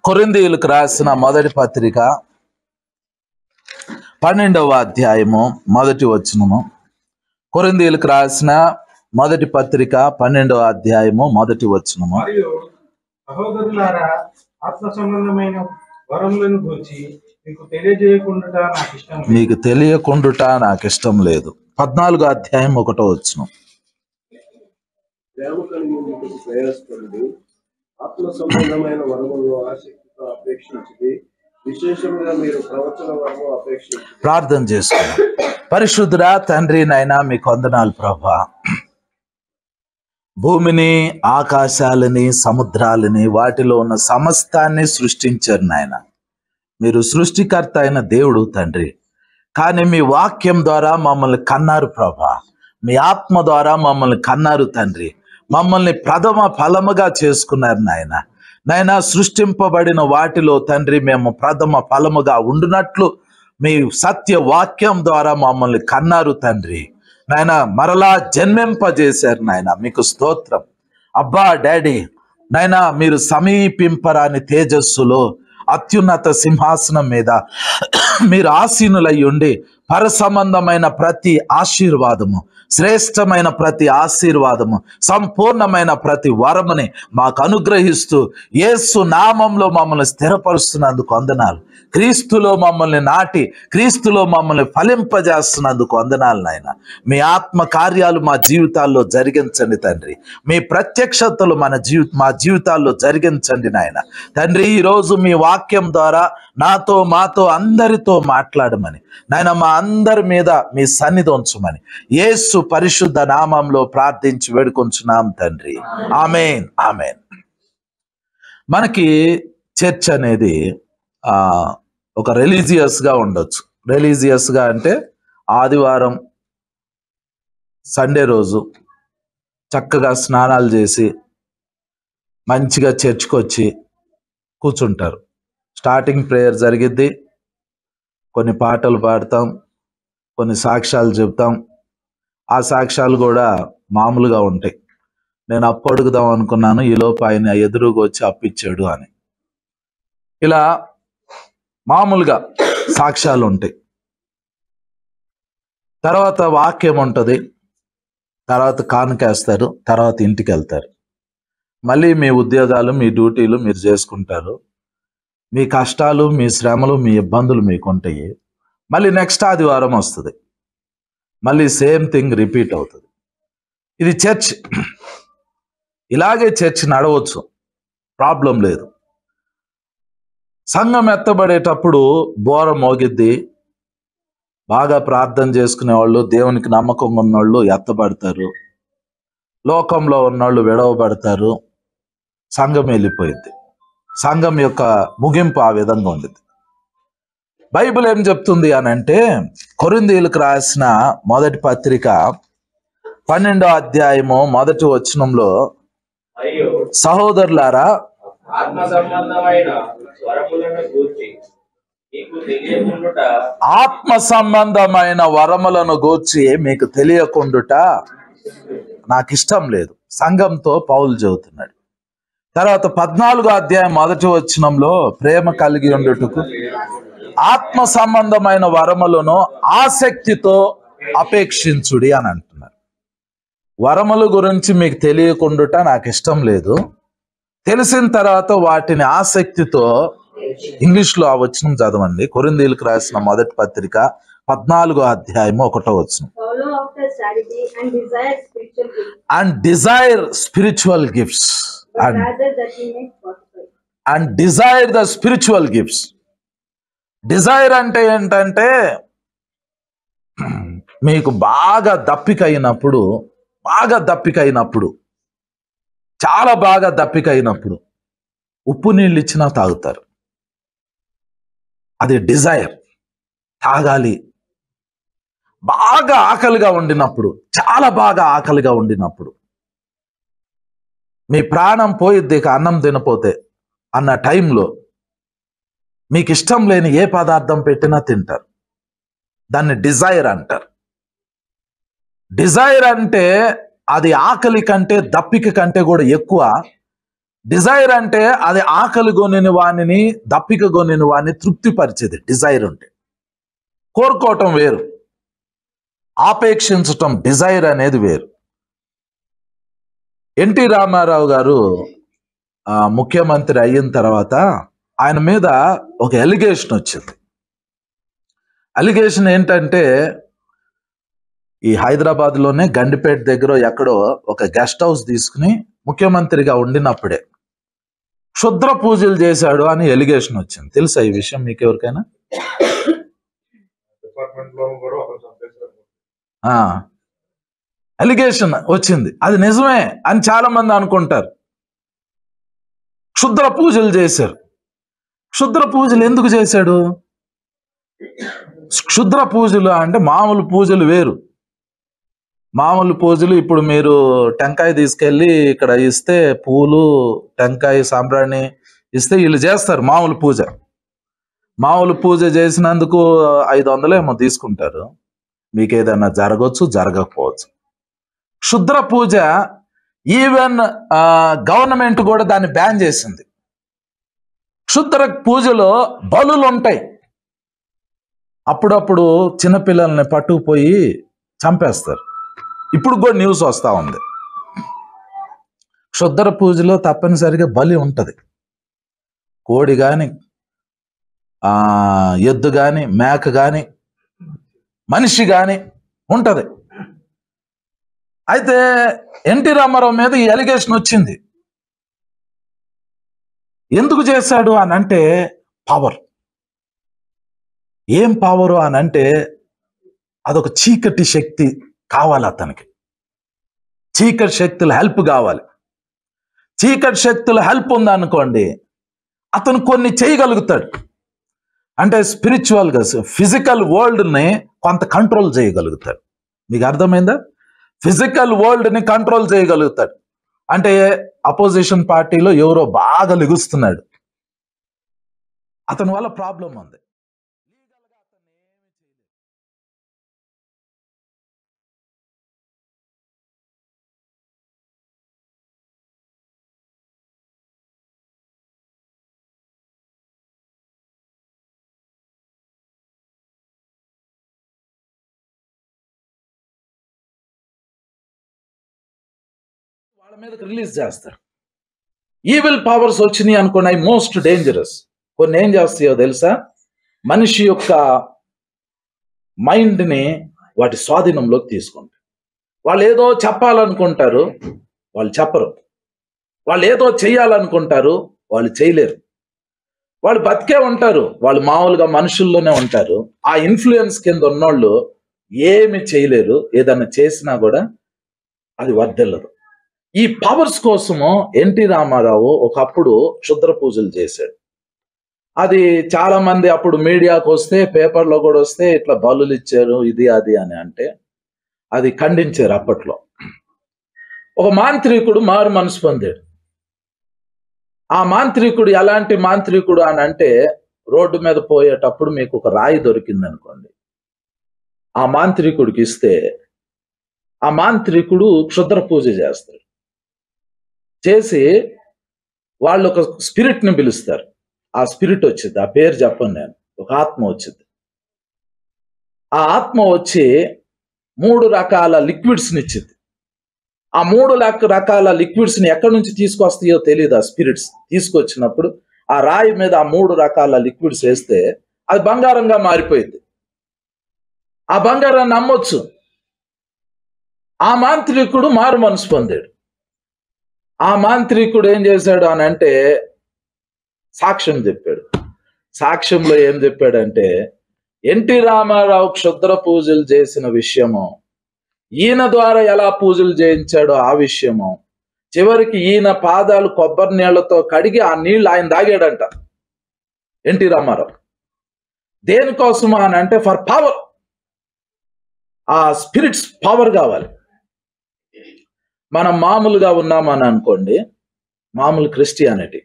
కొరింథీయులకు రాసిన మొదటి పత్రిక 12వ అధ్యాయము మొదటి వచనము. కొరింథీయులకు రాసిన మొదటి పత్రిక 12వ అధ్యాయము మొదటి వచనము. మరియు సహోదరులారా, ఆత్మ సంబంధమైన వరములను గూర్చి మీకు తెలియకుండుట నాకు ఇష్టం లేదు. 14వ అధ్యాయం 1వ వచనం. ఆత్మ సంబంధమైన వరములను ఆసక్తితో అపేక్షించి విశేషంగా మీరు ప్రవచన వరము అపేక్షించి ప్రార్థన చేసుకున్నాం. పరిశుద్ధుడా తండ్రి, నాయనా మీకు వందనాలు ప్రభా. భూమిని, ఆకాశాలని, సముద్రాలని, వాటిలో ఉన్న సమస్తాన్ని సృష్టించారు నాయన. మీరు సృష్టికర్త అయిన దేవుడు తండ్రి. కానీ మీ వాక్యం ద్వారా మమ్మల్ని కన్నారు ప్రభా. మీ ఆత్మ ద్వారా మమ్మల్ని కన్నారు తండ్రి. మమ్మల్ని ప్రథమ ఫలముగా చేసుకున్నారు నాయన. నాయన, సృష్టింపబడిన వాటిలో తండ్రి మేము ప్రథమ ఫలముగా ఉండునట్లు మీ సత్య వాక్యం ద్వారా మమ్మల్ని కన్నారు తండ్రి. నాయన, మరలా జన్మింపజేశారు నాయన. మీకు స్తోత్రం అబ్బా డాడీ. నాయన, మీరు సమీపింపరాని తేజస్సులో అత్యున్నత సింహాసనం మీద మీరు ఆసీనులై ఉండి పర సంబంధమైన ప్రతి ఆశీర్వాదము, శ్రేష్టమైన ప్రతి ఆశీర్వాదము, సంపూర్ణమైన ప్రతి వరముని మాకు అనుగ్రహిస్తూ యేసు నామంలో మమ్మల్ని స్థిరపరుస్తున్నందుకు వందనాలు. క్రీస్తులో మమ్మల్ని నాటి క్రీస్తులో మమ్మల్ని ఫలింపజేస్తున్నందుకు వందనాలు నాయన. మీ ఆత్మ కార్యాలు మా జీవితాల్లో జరిగించండి తండ్రి. మీ ప్రత్యక్షతలు మా జీవితాల్లో జరిగించండి నాయన. తండ్రి, ఈరోజు మీ వాక్యం ద్వారా నాతో మాతో అందరితో మాట్లాడమని నాయన, మా అందరి మీద మీ సన్నిధి ఉంచమని యేసు పరిశుద్ధ నామంలో ప్రార్థించి వేడుకొంచున్నాం తండ్రి. ఆమేన్, ఆమేన్. మనకి చర్చ్ అనేది ఒక రిలీజియస్గా ఉండొచ్చు. రిలీజియస్గా అంటే ఆదివారం సండే రోజు చక్కగా స్నానాలు చేసి మంచిగా చర్చ్కి వచ్చి కూర్చుంటారు. స్టార్టింగ్ ప్రేయర్ జరిగిద్ది, కొన్ని పాటలు పాడతాం, కొన్ని సాక్ష్యాలు చెప్తాం. ఆ సాక్ష్యాలు కూడా మామూలుగా ఉంటాయి. నేను అప్పు అడుగుదాం అనుకున్నాను, ఈలోపు ఆయన ఎదురుగా వచ్చి అప్పిచ్చాడు అని. ఇలా మామూలుగా సాక్ష్యాలు ఉంటాయి. తర్వాత వాక్యం ఉంటుంది, తర్వాత కానుకేస్తారు, తర్వాత ఇంటికి వెళ్తారు. మళ్ళీ మీ ఉద్యోగాలు, మీ డ్యూటీలు మీరు చేసుకుంటారు. మీ కష్టాలు, మీ శ్రమలు, మీ ఇబ్బందులు మీకు ఉంటాయి. మళ్ళీ నెక్స్ట్ ఆదివారం వస్తుంది, మళ్ళీ సేమ్ థింగ్ రిపీట్ అవుతుంది. ఇది చర్చ్. ఇలాగే చర్చ్ నడవచ్చు, ప్రాబ్లం లేదు. సంఘం ఎత్తబడేటప్పుడు బోర మోగిద్ది. బాగా ప్రార్థన చేసుకునేవాళ్ళు, దేవునికి నమ్మకంగా ఉన్నవాళ్ళు ఎత్తబడతారు. లోకంలో ఉన్నవాళ్ళు విడవబడతారు. సంఘం వెళ్ళిపోయింది. సంఘం యొక్క ముగింపు ఆ విధంగా ఉండేది. బైబిల్ ఏం చెప్తుంది అని అంటే, కొరింథీయులకు రాసిన మొదటి పత్రిక 12వ అధ్యాయము మొదటి వచనంలో, సహోదరులారా, ఆత్మ సంబంధమైన వరములను గూర్చి మీకు తెలియకుండుట నాకు ఇష్టం లేదు. సంఘంతో పౌలు చెబుతున్నాడు. తర్వాత 14వ అధ్యాయం మొదటి వచనంలో, ప్రేమ కలిగి ఉండుటకు ఆత్మ సంబంధమైన వరములను ఆసక్తితో అపేక్షించుడి అని అంటున్నారు. వరముల గురించి మీకు తెలియకుండుట నాకు ఇష్టం లేదు. తెలిసిన తర్వాత వాటిని ఆసక్తితో, ఇంగ్లీష్లో ఆ వచనం చదవండి. కొరింథీయులకు రాసిన మొదటి పత్రిక 14వ అధ్యాయము 1వ వచనం. And desire spiritual gifts and desire the spiritual gifts. Desire అంటే ఏంటంటే, మీకు బాగా దప్పికైనప్పుడు, చాలా బాగా దప్పికైనప్పుడు ఉప్పు నీళ్ళు ఇచ్చినా తాగుతారు. అది డిజైర్, తాగాలి. బాగా ఆకలిగా ఉండినప్పుడు, చాలా బాగా ఆకలిగా ఉండినప్పుడు, మీ ప్రాణం పోయిద్ది ఇక అన్నం తినపోతే అన్న టైంలో మీకు ఇష్టం లేని ఏ పదార్థం పెట్టినా తింటారు. దాన్ని డిజైర్ అంటారు. డిజైర్ అంటే అది ఆకలి కంటే, దప్పిక కంటే కూడా ఎక్కువ డిజైర్ అంటే అది ఆకలి కొనిన వాణిని, దప్పిక కొనిన వాణ్ణి తృప్తిపరిచేది. డిజైర్ అంటే కోరుకోవటం వేరు, ఆపేక్షించటం డిజైర్ అనేది వేరు. ఎన్టీ రామారావు గారు ముఖ్యమంత్రి అయిన తర్వాత ఆయన మీద ఒక ఎలిగేషన్ వచ్చింది. ఎలిగేషన్ ఏంటంటే, ఈ హైదరాబాద్లోనే గండిపేట దగ్గర ఎక్కడో ఒక గెస్ట్ హౌస్ తీసుకుని ముఖ్యమంత్రిగా ఉండినప్పుడే క్షుద్ర పూజలు చేశాడు అని ఎలిగేషన్ వచ్చింది. తెలుసా ఈ విషయం మీకు ఎవరికైనా? డిపార్ట్మెంట్ లో కూడా ఒకరు చంపేశారు. ఎలిగేషన్ వచ్చింది. అది నిజమే అని చాలా మంది అనుకుంటారు. క్షుద్ర పూజలు చేశారు. క్షుద్ర పూజలు ఎందుకు చేశాడు? క్షుద్ర పూజలు అంటే మామూలు పూజలు వేరు. మామూలు పూజలు ఇప్పుడు మీరు టెంకాయ తీసుకెళ్ళి ఇక్కడ ఇస్తే, పూలు టెంకాయ సాంబ్రాణి ఇస్తే వీళ్ళు చేస్తారు మామూలు పూజ. మామూలు పూజ చేసినందుకు 500 ఏమో తీసుకుంటారు. మీకు ఏదైనా జరగవచ్చు, జరగకపోవచ్చు. క్షుద్ర పూజ ఈవెన్ గవర్నమెంట్ కూడా దాన్ని బ్యాన్ చేసింది. క్షుద్ర పూజలో బలులు ఉంటాయి. అప్పుడప్పుడు చిన్నపిల్లల్ని పట్టుకుపోయి చంపేస్తారు. ఇప్పుడు కూడా న్యూస్ వస్తూ ఉంది. క్షుద్ర పూజలో తప్పనిసరిగా బలి ఉంటుంది. కోడి కానీ, ఎద్దు కానీ, మేక కానీ, మనిషి కానీ ఉంటుంది. అయితే ఎన్టీ రామారావు మీద ఈ ఎలిగేషన్ వచ్చింది. ఎందుకు చేశాడు అని అంటే పవర్. ఏం పవరు అని అంటే అదొక చీకటి శక్తి కావాలి అతనికి. చీకటి శక్తుల హెల్ప్ కావాలి. చీకటి శక్తుల హెల్ప్ ఉందనుకోండి, అతను కొన్ని చేయగలుగుతాడు. అంటే స్పిరిచువల్గా ఫిజికల్ వరల్డ్ని కొంత కంట్రోల్ చేయగలుగుతాడు. మీకు అర్థమైందా? ఫిజికల్ వరల్డ్ని కంట్రోల్ చేయగలుగుతాడు. అంటే అపోజిషన్ పార్టీలో ఎవరో బాగా లెగుస్తున్నాడు, అతని వల్ల ప్రాబ్లం ఉంది. వాళ్ళ మీదకి రిలీజ్ చేస్తారు. ఈవిల్ పవర్స్ వచ్చినాయి అనుకోండి, అవి మోస్ట్ డేంజరస్. కొన్ని ఏం చేస్తాయో తెలుసా? మనిషి యొక్క మైండ్ని వాటి స్వాధీనంలోకి తీసుకుంటారు. వాళ్ళు ఏదో చెప్పాలనుకుంటారు, వాళ్ళు చెప్పరు. వాళ్ళు ఏదో చేయాలనుకుంటారు, వాళ్ళు చేయలేరు. వాళ్ళు బతికే ఉంటారు, వాళ్ళు మామూలుగా మనుషుల్లోనే ఉంటారు. ఆ ఇన్ఫ్లుయెన్స్ కింద ఉన్నోళ్ళు ఏమి చేయలేరు. ఏదన్నా చేసినా కూడా అది వర్ధిల్లదు. ఈ పవర్స్ కోసము ఎన్టీ రామారావు ఒకప్పుడు క్షుద్ర పూజలు చేశాడు. అది చాలా మంది అప్పుడు మీడియాకు వస్తే, పేపర్లో కూడా వస్తే, ఇట్లా బలులు ఇచ్చారు ఇది అది అని అంటే అది ఖండించారు అప్పట్లో. ఒక మాంత్రికుడు మారు మనసు పొందాడు. ఆ మాంత్రికుడు ఎలాంటి మాంత్రికుడు అని అంటే, రోడ్డు మీద పోయేటప్పుడు మీకు ఒక రాయి దొరికింది అనుకోండి, ఆ మాంత్రికుడికి ఇస్తే ఆ మాంత్రికుడు క్షుద్ర పూజ చేస్తాడు. చేసి వాళ్ళు ఒక స్పిరిట్ని పిలుస్తారు. ఆ స్పిరిట్ వచ్చింది, ఆ పేరు చెప్పను నేను, ఒక ఆత్మ వచ్చింది. ఆ ఆత్మ వచ్చి 3 రకాల లిక్విడ్స్ని ఇచ్చింది. ఆ 3 రకాల లిక్విడ్స్ని ఎక్కడి నుంచి తీసుకొస్తాయో తెలియదు. ఆ స్పిరిట్స్ తీసుకొచ్చినప్పుడు ఆ రాయి మీద ఆ 3 రకాల లిక్విడ్స్ వేస్తే అది బంగారంగా మారిపోయింది. ఆ బంగారాన్ని నమ్మొచ్చు. ఆ మాంత్రికుడు మారు మనసు పొందాడు. ఆ మాంత్రికుడు ఏం చేశాడు అని అంటే సాక్ష్యం చెప్పాడు. సాక్ష్యంలో ఏం చెప్పాడంటే, ఎన్టీ రామారావు క్షుద్ర పూజలు చేసిన విషయము, ఈయన ద్వారా ఎలా పూజలు చేయించాడో ఆ విషయము, చివరికి ఈయన పాదాలు కొబ్బరి నీళ్లతో కడిగి ఆ నీళ్లు ఆయన తాగాడంట ఎన్టీ రామారావు. దేనికోసం అని అంటే ఫర్ పవర్. ఆ స్పిరిట్స్ పవర్ కావాలి. మనం మామూలుగా ఉన్నామని అనుకోండి, మామూలు Christianity,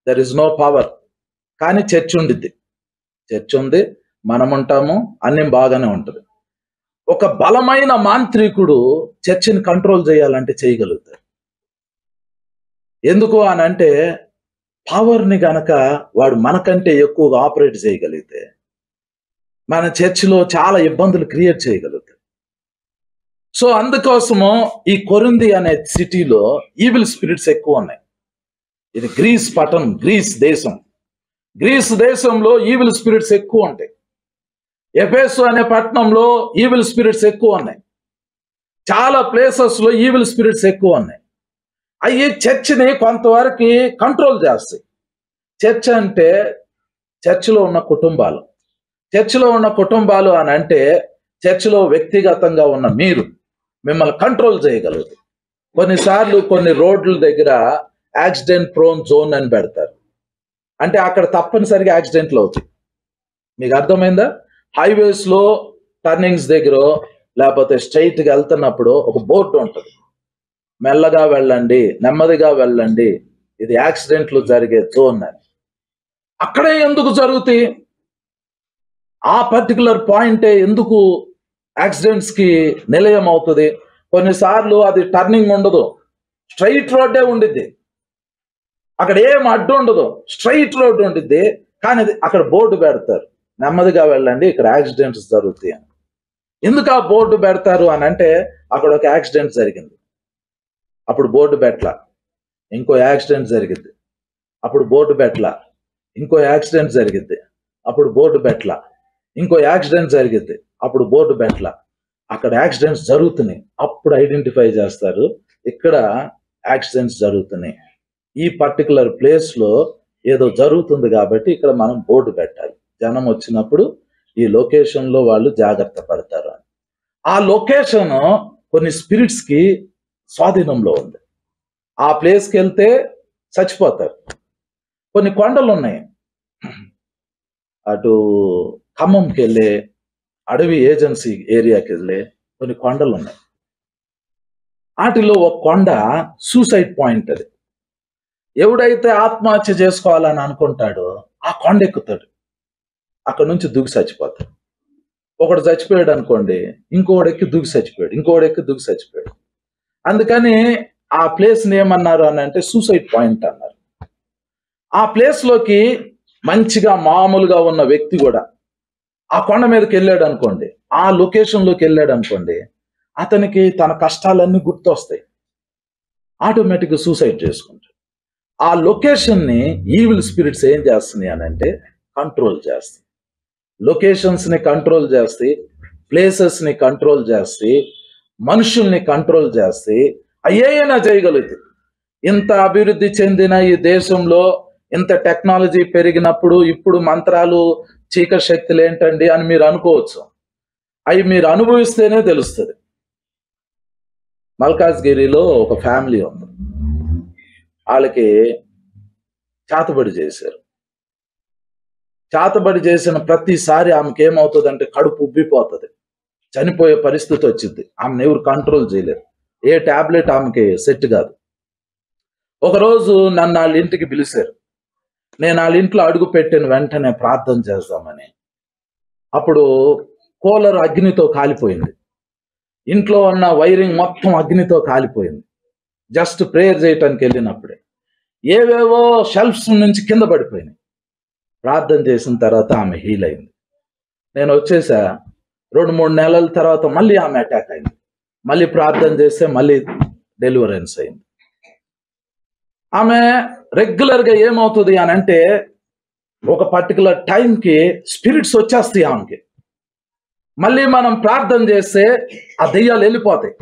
there is no power. కానీ చర్చ్ ఉండిద్ది, చర్చ్ ఉంది, మనం ఉంటాము, అన్నీ బాగానే ఉంటుంది. ఒక బలమైన మాంత్రికుడు చర్చిని కంట్రోల్ చేయాలంటే చేయగలుగుతాడు. ఎందుకు అని అంటే పవర్ని గనక వాడు మనకంటే ఎక్కువగా ఆపరేట్ చేయగలిగితే మన చర్చిలో చాలా ఇబ్బందులు క్రియేట్ చేయగలుగుతాయి. సో అందుకోసము ఈ కొరింథీ అనే సిటీలో ఈవిల్ స్పిరిట్స్ ఎక్కువ ఉన్నాయి. ఇది గ్రీస్ దేశం. గ్రీస్ దేశంలో ఈవిల్ స్పిరిట్స్ ఎక్కువ ఉంటాయి. ఎఫెసు అనే పట్టణంలో ఈవిల్ స్పిరిట్స్ ఎక్కువ ఉన్నాయి. చాలా ప్లేసెస్ లో ఈవిల్ స్పిరిట్స్ ఎక్కువ ఉన్నాయి. అవి చర్చిని కొంతవరకు కంట్రోల్ చేస్తాయి. చర్చ్ అంటే చర్చిలో ఉన్న కుటుంబాలు. చర్చిలో ఉన్న కుటుంబాలు అని అంటే చర్చిలో వ్యక్తిగతంగా ఉన్న మీరు మిమ్మల్ని కంట్రోల్ చేయగలుగుతారు. కొన్నిసార్లు కొన్ని రోడ్ల దగ్గర యాక్సిడెంట్ ప్రోన్ జోన్ అని పెడతారు. అంటే అక్కడ తప్పనిసరిగా యాక్సిడెంట్లు అవుతాయి. మీకు అర్థమైందా? హైవేస్ లో టర్నింగ్స్ దగ్గర లేకపోతే స్ట్రైట్ గా వెళ్తున్నప్పుడు ఒక బోర్డు ఉంటుంది, మెల్లగా వెళ్ళండి, నెమ్మదిగా వెళ్ళండి, ఇది యాక్సిడెంట్లు జరిగే జోన్ అని. అక్కడే ఎందుకు జరుగుతాయి? ఆ పర్టికులర్ పాయింటే ఎందుకు యాక్సిడెంట్స్ కి నిలయం అవుతుంది? కొన్నిసార్లు అది టర్నింగ్ ఉండదు, స్ట్రైట్ రోడ్డే ఉండిద్ది. అక్కడ ఏం అడ్డు ఉండదు, స్ట్రైట్ రోడ్ ఉండిద్ది. కానీ అక్కడ బోర్డు పెడతారు, నెమ్మదిగా వెళ్ళండి, ఇక్కడ యాక్సిడెంట్స్ జరుగుతాయి అని. ఎందుకు ఆ బోర్డు పెడతారు అని అంటే అక్కడ ఒక యాక్సిడెంట్ జరిగింది, అప్పుడు బోర్డు పెట్టలా. ఇంకో యాక్సిడెంట్ జరిగింది, అప్పుడు బోర్డు పెట్టలా. ఇంకో యాక్సిడెంట్ జరిగింది, అప్పుడు బోర్డు పెట్టలా. ఇంకో యాక్సిడెంట్ జరిగింది, అప్పుడు బోర్డు పెట్టలా. అక్కడ యాక్సిడెంట్స్ జరుగుతున్నాయి, అప్పుడు ఐడెంటిఫై చేస్తారు ఇక్కడ యాక్సిడెంట్స్ జరుగుతున్నాయి, ఈ పర్టికులర్ ప్లేస్ లో ఏదో జరుగుతుంది కాబట్టి ఇక్కడ మనం బోర్డు పెట్టాలి. జనం వచ్చినప్పుడు ఈ లొకేషన్ లో వాళ్ళు జాగ్రత్త పడతారు అని. ఆ లొకేషన్ కొన్ని స్పిరిట్స్ కి స్వాధీనంలో ఉంది. ఆ ప్లేస్కి వెళ్తే చచ్చిపోతారు. కొన్ని కొండలు ఉన్నాయి, అటు ఖమ్మంకి వెళ్ళే అడవి ఏజెన్సీ ఏరియాకి వెళ్ళే కొన్ని కొండలు ఉన్నాయి. వాటిలో ఒక కొండ సూసైడ్ పాయింట్. అది ఎవడైతే ఆత్మహత్య చేసుకోవాలని అనుకుంటాడో ఆ కొండ ఎక్కుతాడు, అక్కడ నుంచి దూకి చచ్చిపోతాడు. ఒకడు చచ్చిపోయాడు అనుకోండి, ఇంకోటి ఎక్కి దూకి చచ్చిపోయాడు, ఇంకోటి ఎక్కి దూకి చచ్చిపోయాడు. అందుకని ఆ ప్లేస్ని ఏమన్నారు అని అంటే సూసైడ్ పాయింట్ అన్నారు. ఆ ప్లేస్ లోకి మంచిగా మామూలుగా ఉన్న వ్యక్తి కూడా ఆ కొండ మీదకి వెళ్ళాడు అనుకోండి, ఆ లొకేషన్ లోకి వెళ్ళాడు అనుకోండి, అతనికి తన కష్టాలన్నీ గుర్తొస్తాయి, ఆటోమేటిక్గా సూసైడ్ చేసుకుంటాడు. ఆ లొకేషన్ ని ఈవిల్ స్పిరిట్స్ ఏం చేస్తున్నాయి అని అంటే కంట్రోల్ చేస్తాయి. లొకేషన్స్ ని కంట్రోల్ చేస్తాయి, ప్లేసెస్ ని కంట్రోల్ చేస్తాయి, మనుషుల్ని కంట్రోల్ చేస్తాయి. అయ్యేనా చేయగలుగుతాయి. ఇంత అభివృద్ధి చెందిన ఈ దేశంలో ఇంత టెక్నాలజీ పెరిగినప్పుడు ఇప్పుడు మంత్రాలు చీకటి శక్తులు ఏంటండి అని మీరు అనుకోవచ్చు. అవి మీరు అనుభవిస్తేనే తెలుస్తుంది. మల్కాజ్గిరిలో ఒక ఫ్యామిలీ ఉంది, వాళ్ళకి చేతబడి చేశారు. చేతబడి చేసిన ప్రతిసారి ఆమెకి ఏమవుతుంది అంటే కడుపు ఉబ్బిపోతుంది, చనిపోయే పరిస్థితి వచ్చింది. ఆమెను ఎవరు కంట్రోల్ చేయలేరు, ఏ టాబ్లెట్ ఆమెకి సెట్ కాదు. ఒకరోజు నన్ను వాళ్ళ ఇంటికి పిలిచారు. నేను వాళ్ళ ఇంట్లో అడుగు పెట్టిన వెంటనే ప్రార్థన చేద్దామని. అప్పుడు కూలర్ అగ్నితో కాలిపోయింది, ఇంట్లో ఉన్న వైరింగ్ మొత్తం అగ్నితో కాలిపోయింది. జస్ట్ ప్రేయర్ చేయటానికి వెళ్ళినప్పుడే ఏవేవో షెల్ఫ్స్ నుంచి కింద పడిపోయినాయి. ప్రార్థన చేసిన తర్వాత ఆమె హీల్ అయింది. నేను వచ్చేసా. 2-3 నెలల తర్వాత మళ్ళీ ఆమె అటాక్ అయింది. మళ్ళీ ప్రార్థన చేస్తే మళ్ళీ డెలివరెన్స్ అయింది. ఆమె రెగ్యులర్గా ఏమవుతుంది అని అంటే ఒక పర్టికులర్ టైంకి స్పిరిట్స్ వచ్చేస్తాయి ఆమెకి. మళ్ళీ మనం ప్రార్థన చేస్తే ఆ దెయ్యాలు వెళ్ళిపోతాయి.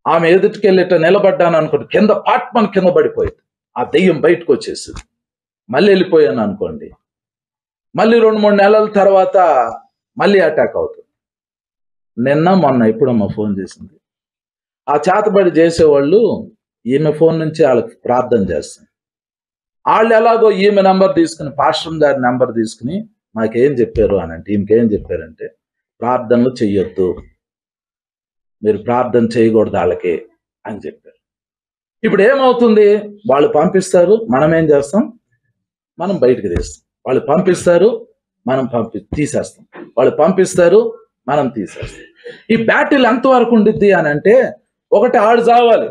ఆమె ఎదుటికెళ్ళేట నిలబడ్డాను అనుకోండి, కింద పాట్మన్ కింద పడిపోయింది, ఆ దెయ్యం బయటకు వచ్చేసింది. మళ్ళీ వెళ్ళిపోయాను అనుకోండి, మళ్ళీ 2-3 నెలల తర్వాత మళ్ళీ అటాక్ అవుతుంది. నిన్న మొన్న ఎప్పుడమ్మా ఫోన్ చేసింది, ఆ చేతబడి చేసేవాళ్ళు ఈమె ఫోన్ నుంచి వాళ్ళకి ప్రార్థన చేస్తుంది. వాళ్ళు ఎలాగో ఈమె నెంబర్ తీసుకుని, పాస్టర్ గారి నెంబర్ తీసుకుని మాకేం చెప్పారు అని అంటే, ఈమెకేం చెప్పారంటే ప్రార్థనలు చెయ్యొద్దు, మీరు ప్రార్థన చేయకూడదు వాళ్ళకి అని చెప్పారు. ఇప్పుడు ఏమవుతుంది, వాళ్ళు పంపిస్తారు, మనం ఏం చేస్తాం, మనం బయటకు తీస్తాం. వాళ్ళు పంపిస్తారు, మనం తీసేస్తాం. వాళ్ళు పంపిస్తారు, మనం తీసేస్తాం. ఈ బ్యాటిల్ ఎంతవరకు ఉండిద్ది అని అంటే, ఒకటి ఆడు చావాలి,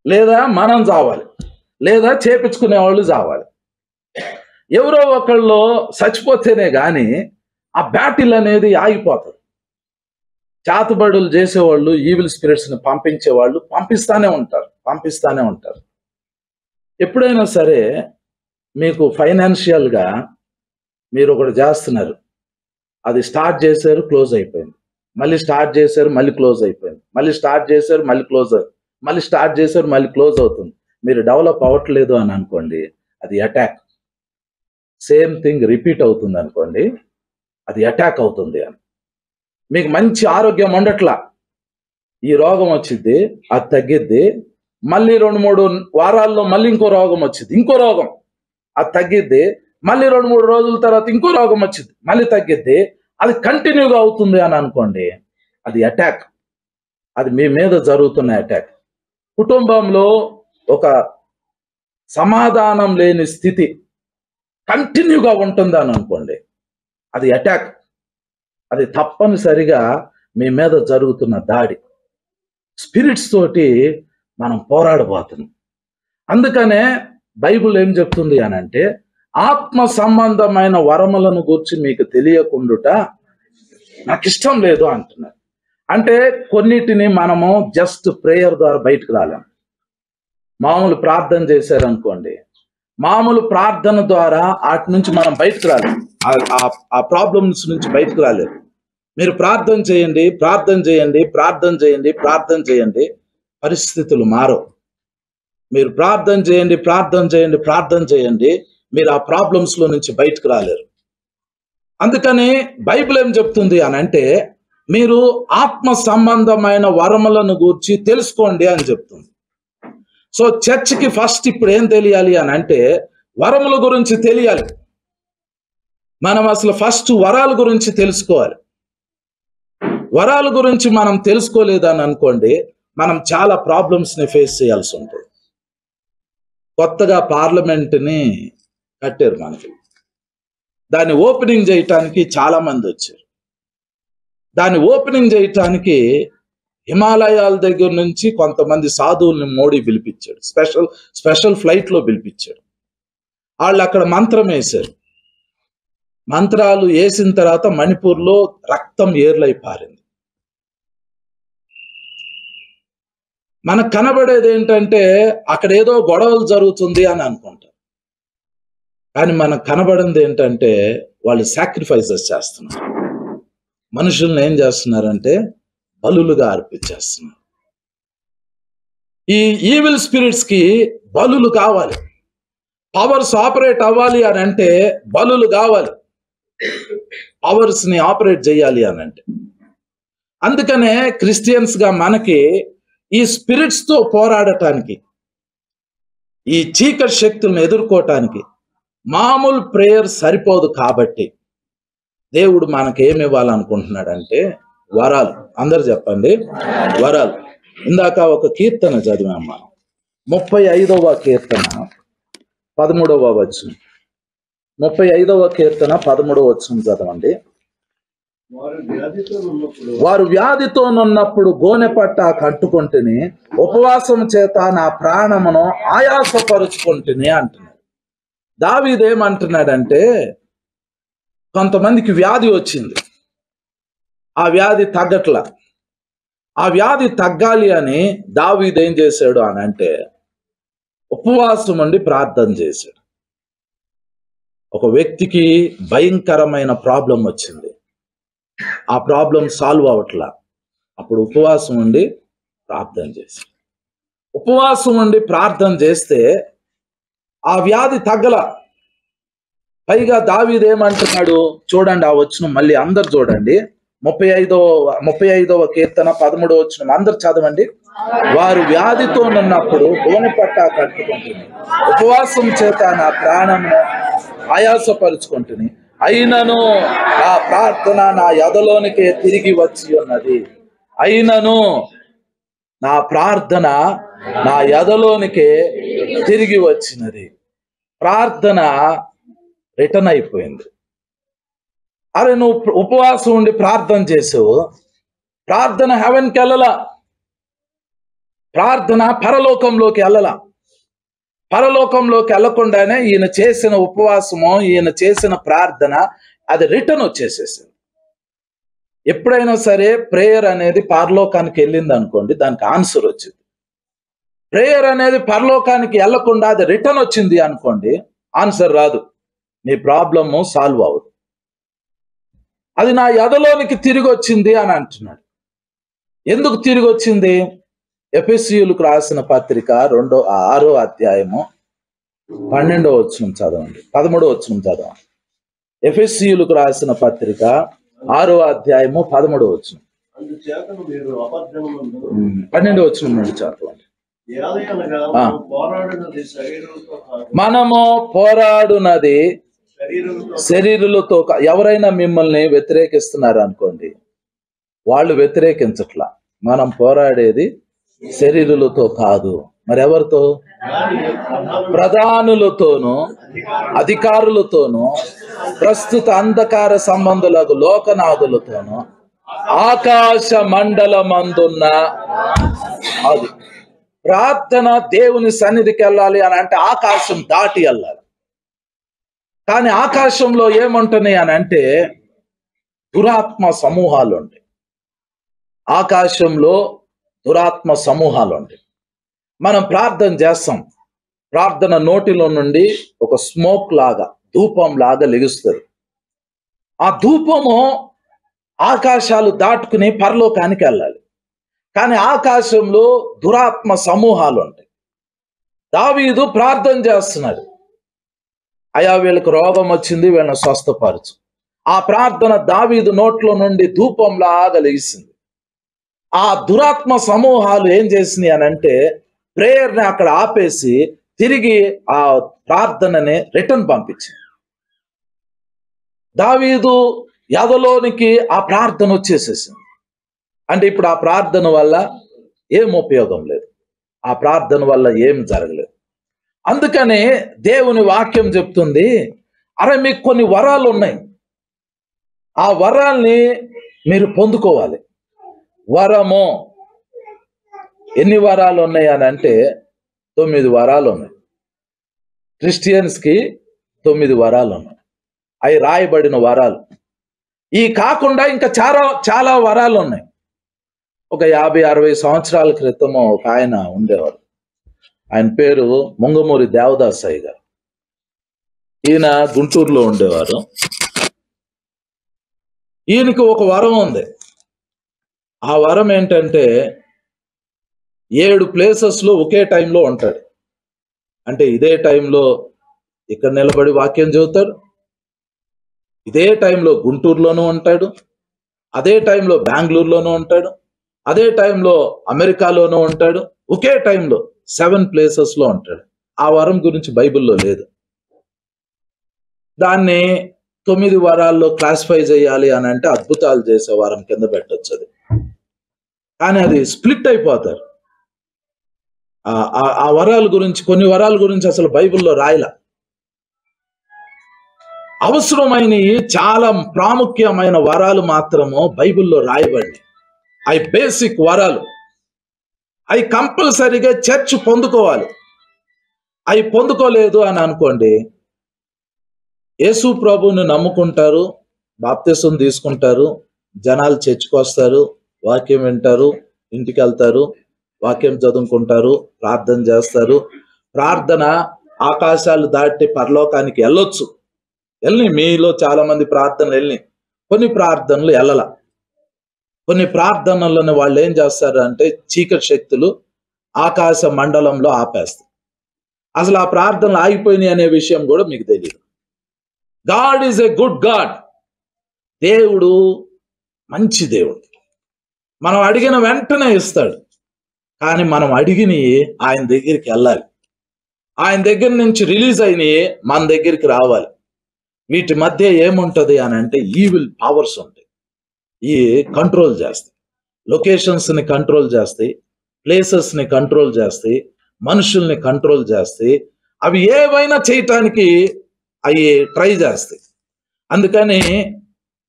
లేదా మనం చావాలి, లేదా చేపించుకునే వాళ్ళు చావాలి. ఎవరో ఒకళ్ళు చచ్చిపోతేనే కానీ ఆ బ్యాటిల్ అనేది ఆగిపోతుంది. చాతుబడులు చేసేవాళ్ళు, ఈవిల్ స్పిరిట్స్ని పంపించేవాళ్ళు పంపిస్తానే ఉంటారు. ఎప్పుడైనా సరే మీకు ఫైనాన్షియల్గా మీరు ఒకటి చేస్తున్నారు, అది స్టార్ట్ చేశారు, క్లోజ్ అయిపోయింది, మళ్ళీ స్టార్ట్ చేశారు, మళ్ళీ క్లోజ్ అయిపోయింది, మళ్ళీ స్టార్ట్ చేశారు, మళ్ళీ క్లోజ్ అవుతుంది, మళ్ళీ స్టార్ట్ చేశారు, మళ్ళీ క్లోజ్ అవుతుంది. మీరు డెవలప్ అవ్వట్లేదు అని అనుకోండి, అది అటాక్. సేమ్ థింగ్ రిపీట్ అవుతుంది అనుకోండి, అది అటాక్ అవుతుంది అని. మీకు మంచి ఆరోగ్యం ఉండట్లా, ఈ రోగం వచ్చింది, అది తగ్గిద్ది, మళ్ళీ 2-3 వారాల్లో మళ్ళీ ఇంకో రోగం వచ్చింది, ఇంకో రోగం, అది తగ్గిద్ది, మళ్ళీ 2-3 రోజుల తర్వాత ఇంకో రోగం వచ్చింది, మళ్ళీ తగ్గిద్ది, అది కంటిన్యూగా అవుతుంది అని అనుకోండి, అది అటాక్. అది మీ మీద జరుగుతున్న అటాక్. కుటుంబంలో ఒక సమాధానం లేని స్థితి కంటిన్యూగా ఉంటుంది అని అనుకోండి, అది అటాక్. అది తప్పనిసరిగా మీ మీద జరుగుతున్న దాడి. స్పిరిట్స్ తోటి మనం పోరాడబోతున్నాం. అందుకనే బైబిల్ ఏం చెప్తుంది అని అంటే, ఆత్మ సంబంధమైన వరములను గురించి మీకు తెలియకుండుట నాకు ఇష్టం లేదు అంటున్నారు. అంటే కొన్నిటిని మనము జస్ట్ ప్రేయర్ ద్వారా బయటకు రాలేము. మామూలు ప్రార్థన చేశారనుకోండి, మామూలు ప్రార్థన ద్వారా వాటి నుంచి మనం బయటకు రాలేము, ఆ ప్రాబ్లమ్స్ నుంచి బయటకు రాలేము. మీరు ప్రార్థన చేయండి, పరిస్థితులు మారవు. మీరు ప్రార్థన చేయండి, మీరు ఆ ప్రాబ్లమ్స్ లో నుంచి బయటకు రాలేరు. అందుకని బైబిల్ ఏం చెప్తుంది అని అంటే, మీరు ఆత్మ సంబంధమైన వరములను గూర్చి తెలుసుకోండి అని చెప్తుంది. సో చర్చ్కి ఫస్ట్ ఇప్పుడు ఏం తెలియాలి అని అంటే, వరముల గురించి తెలియాలి. మనం అసలు ఫస్ట్ వరాల గురించి తెలుసుకోవాలి. వరాల గురించి మనం తెలుసుకోలేదని అనుకోండి, మనం చాలా ప్రాబ్లమ్స్ని ఫేస్ చేయాల్సి ఉంటుంది. కొత్తగా పార్లమెంట్ని కట్టారు మనకి, దాన్ని ఓపెనింగ్ చేయటానికి చాలా మంది వచ్చారు. దాన్ని ఓపెనింగ్ చేయటానికి హిమాలయాల దగ్గర నుంచి కొంతమంది సాధువుల్ని మోడీ పిలిపించాడు, స్పెషల్ ఫ్లైట్లో పిలిపించాడు. వాళ్ళు అక్కడ మంత్రం వేశారు. మంత్రాలు వేసిన తర్వాత మణిపూర్లో రక్తం ఏర్లై పారింది. మనకు కనబడేది ఏంటంటే అక్కడ ఏదో గొడవలు జరుగుతుంది అని అనుకుంటారు, కానీ మనకు కనబడింది ఏంటంటే వాళ్ళు సాక్రిఫైసెస్ చేస్తున్నారు. మనుషుల్ని ఏం చేస్తున్నారంటే బలులుగా అర్పించేస్తున్నారు. ఈ ఈవిల్ స్పిరిట్స్ కి బలులు కావాలి. పవర్స్ ఆపరేట్ అవ్వాలి అని అంటే బలులు కావాలి. పవర్స్ ని ఆపరేట్ చేయాలి అని అంటే, అందుకనే క్రిస్టియన్స్ గా మనకి ఈ స్పిరిట్స్ తో పోరాడటానికి, ఈ చీకటి శక్తులను ఎదుర్కోవటానికి మామూలు ప్రేయర్ సరిపోదు. కాబట్టి దేవుడు మనకి ఏమి ఇవ్వాలనుకుంటున్నాడంటే వరాలు. అందరు చెప్పండి, వరాలు. ఇందాక ఒక కీర్తన చదివాం మనం, 35వ కీర్తన 13వ వచనం. 35వ కీర్తన 13వ వచనం చదవండి. వారు వ్యాధితోనున్నప్పుడు గోనె పట్ట కట్టుకుంటుని, ఉపవాసం చేత నా ప్రాణమును ఆయాసపరుచుకుంటుని అంటున్నాడు. దావీదేమంటున్నాడంటే, కొంతమందికి వ్యాధి వచ్చింది, ఆ వ్యాధి తగ్గట్లా. ఆ వ్యాధి తగ్గాలి అని దావీదు ఏం చేశాడు అని అంటే ఉపవాసం ఉండి ప్రార్థన చేశాడు. ఒక వ్యక్తికి భయంకరమైన ప్రాబ్లం వచ్చింది, ఆ ప్రాబ్లం సాల్వ్ అవ్వట్లా. అప్పుడు ఉపవాసం ఉండి ప్రార్థన చేశాడు. ఉపవాసం ఉండి ప్రార్థన చేస్తే ఆ వ్యాధి తగ్గల. పైగా దావీదు ఏమంటున్నాడు చూడండి, ఆ వచనం మళ్ళీ అందరు చూడండి. 35వ కీర్తన 13వ వచనం అందరు చదవండి. వారు వ్యాధితోనున్నప్పుడు గోనె పట్ట కట్టుకుంటుంది, ఉపవాసం చేత నా ప్రాణమును ఆయాసపరుచుకుంటుంది, అయినను నా ప్రార్థన నా ఎదలోనికే తిరిగి వచ్చి ఉన్నది. అయినను నా ప్రార్థన నా ఎదలోనికే తిరిగి వచ్చినది. ప్రార్థన రిటర్న్ అయిపోయింది. అరే నువ్వు ఉపవాసం ఉండి ప్రార్థన చేసావు, ప్రార్థన హెవెన్కి వెళ్ళలా. ప్రార్థన పరలోకంలోకి వెళ్ళలా. పరలోకంలోకి వెళ్ళకుండానే ఈయన చేసిన ఉపవాసము, ఈయన చేసిన ప్రార్థన అది రిటర్న్ వచ్చేసేసింది. ఎప్పుడైనా సరే ప్రేయర్ అనేది పరలోకానికి వెళ్ళింది అనుకోండి, దానికి ఆన్సర్ వచ్చింది. ప్రేయర్ అనేది పరలోకానికి వెళ్లకుండా అది రిటర్న్ వచ్చింది అనుకోండి, ఆన్సర్ రాదు, నీ ప్రాబ్లము సాల్వ్ అవ్వదు. అది నా ఎదలోనికి తిరిగి వచ్చింది అని అంటున్నాడు. ఎందుకు తిరిగి వచ్చింది? ఎఫెసీయులకు రాసిన పత్రిక 6వ అధ్యాయము 12వ వచనం చదవండి, 13వ వచనం చదవండి. ఎఫెసీయులకు రాసిన పత్రిక 6వ అధ్యాయము 13వ వచనం, అందుచేతను మీరు అబద్ధమునందు 12వ వచనం నుండి చదవండి. ఏలయనగా ఆ. మనము పోరాడినది శరీరులతో కాదు, మనము పోరాడునది శరీరులతో శరీరులతో ఎవరైనా మిమ్మల్ని వ్యతిరేకిస్తున్నారు అనుకోండి, వాళ్ళు వ్యతిరేకించట్లా. మనం పోరాడేది శరీరులతో కాదు, మరి ఎవరితో? కానీ ప్రధానులతోనూ అధికారులతోనూ ప్రస్తుత అంధకార సంబంధులకు లోకనాథులతోనూ ఆకాశ మండలమందున్న అది ప్రార్థన దేవుని సన్నిధికి వెళ్ళాలి అని అంటే ఆకాశం దాటి వెళ్ళాలి. కానీ ఆకాశంలో ఏముంటున్నాయి అని అంటే దురాత్మ సమూహాలు ఉంటాయి. ఆకాశంలో దురాత్మ సమూహాలు ఉంటాయి. మనం ప్రార్థన చేస్తాం, ప్రార్థన నోటిలో నుండి ఒక స్మోక్ లాగా, ధూపం లాగా లెగుస్తుంది. ఆ ధూపము ఆకాశాలు దాటుకుని పరలోకానికి వెళ్ళాలి. కానీ ఆకాశంలో దురాత్మ సమూహాలు ఉంటాయి. దావీదు ప్రార్థన చేస్తున్నాడు, అయ్యా వీళ్ళకి రోగం వచ్చింది, వీళ్ళని స్వస్థపరచు. ఆ ప్రార్థన దావీదు నోట్లో నుండి ధూపంలాగా లెగిసింది. ఆ దురాత్మ సమూహాలు ఏం చేసినాయి అని అంటే ప్రేయర్ని అక్కడ ఆపేసి తిరిగి ఆ ప్రార్థనని రిటర్న్ పంపించింది. దావీదు ఎదలోనికి ఆ ప్రార్థన వచ్చేసేసింది. అంటే ఇప్పుడు ఆ ప్రార్థన వల్ల ఏం ఉపయోగం లేదు, ఆ ప్రార్థన వల్ల ఏం జరగలేదు. అందుకనే దేవుని వాక్యం చెప్తుంది, అరే మీకు కొన్ని వరాలు ఉన్నాయి, ఆ వరాల్ని మీరు పొందుకోవాలి. వరము ఎన్ని వరాలు ఉన్నాయి అని అంటే 9 వరాలు ఉన్నాయి. క్రిస్టియన్స్కి 9 వరాలు ఉన్నాయి, అవి రాయబడిన వరాలు. ఈ కాకుండా ఇంకా చాలా వరాలు ఉన్నాయి. ఒక 50-60 సంవత్సరాల క్రితము ఒక ఆయన ఉండేవారు, ఆయన పేరు ముంగమూరి దేవదాసయ్య గారు. ఈయన గుంటూరులో ఉండేవారు. ఈయనకి ఒక వరం ఉంది. ఆ వరం ఏంటంటే 7 ప్లేసెస్లో ఒకే టైంలో ఉంటాడు. అంటే ఇదే టైంలో ఇక్కడ నిలబడి వాక్యం చదువుతాడు, ఇదే టైంలో గుంటూరులోనూ ఉంటాడు, అదే టైంలో బెంగళూరులోనూ ఉంటాడు, అదే టైంలో అమెరికాలోనూ ఉంటాడు. ఒకే టైంలో 7 ప్లేసెస్లో ఉంటాడు. ఆ వరం గురించి బైబిల్లో లేదు. దాన్ని 9 వరాల్లో క్లాసిఫై చేయాలి అని అంటే అద్భుతాలు చేసే వారం కింద పెట్టొచ్చు అది. కానీ అది స్ప్లిట్ అయిపోతారు. ఆ వరాల గురించి, కొన్ని వరాల గురించి అసలు బైబిల్లో రాయలా. అవసరమైనవి చాలా ప్రాముఖ్యమైన వరాలు మాత్రము బైబిల్లో రాయబడి, అవి బేసిక్ వరాలు, అవి కంపల్సరీగా చర్చ్ పొందుకోవాలి. అవి పొందుకోలేదు అని అనుకోండి, యేసు ప్రభువుని నమ్ముకుంటారు, బాప్తిసం తీసుకుంటారు, జనాలు చర్చ్కి వస్తారు, వాక్యం వింటారు, ఇంటికి వెళ్తారు, వాక్యం చదువుకుంటారు, ప్రార్థన చేస్తారు. ప్రార్థన ఆకాశాలు దాటి పరలోకానికి వెళ్ళొచ్చు. వెళ్ళి మీలో చాలా మంది ప్రార్థనలు వెళ్ళి, కొన్ని ప్రార్థనలు వెళ్ళల. కొన్ని ప్రార్థనలను వాళ్ళు ఏం చేస్తారు అంటే చీకటి శక్తులు ఆకాశ మండలంలో ఆపేస్తారు. అసలు ఆ ప్రార్థనలు ఆగిపోయినాయి అనే విషయం కూడా మీకు తెలియదు. God is a good God. దేవుడు మంచి దేవుడు. మనం అడిగిన వెంటనే ఇస్తాడు. కానీ మనం అడిగినవి ఆయన దగ్గరికి వెళ్ళాలి. ఆయన దగ్గర నుంచి రిలీజ్ అయినవి మన దగ్గరికి రావాలి. వీటి మధ్య ఏముంటది అని అంటే ఈవిల్ పవర్స్ ఉంటాయి. ఈ కంట్రోల్ చేస్తాయి, లొకేషన్స్ని కంట్రోల్ చేస్తాయి, ప్లేసెస్ని కంట్రోల్ చేస్తాయి, మనుషుల్ని కంట్రోల్ చేస్తాయి. అవి ఏవైనా చేయటానికి అవి ట్రై చేస్తాయి. అందుకని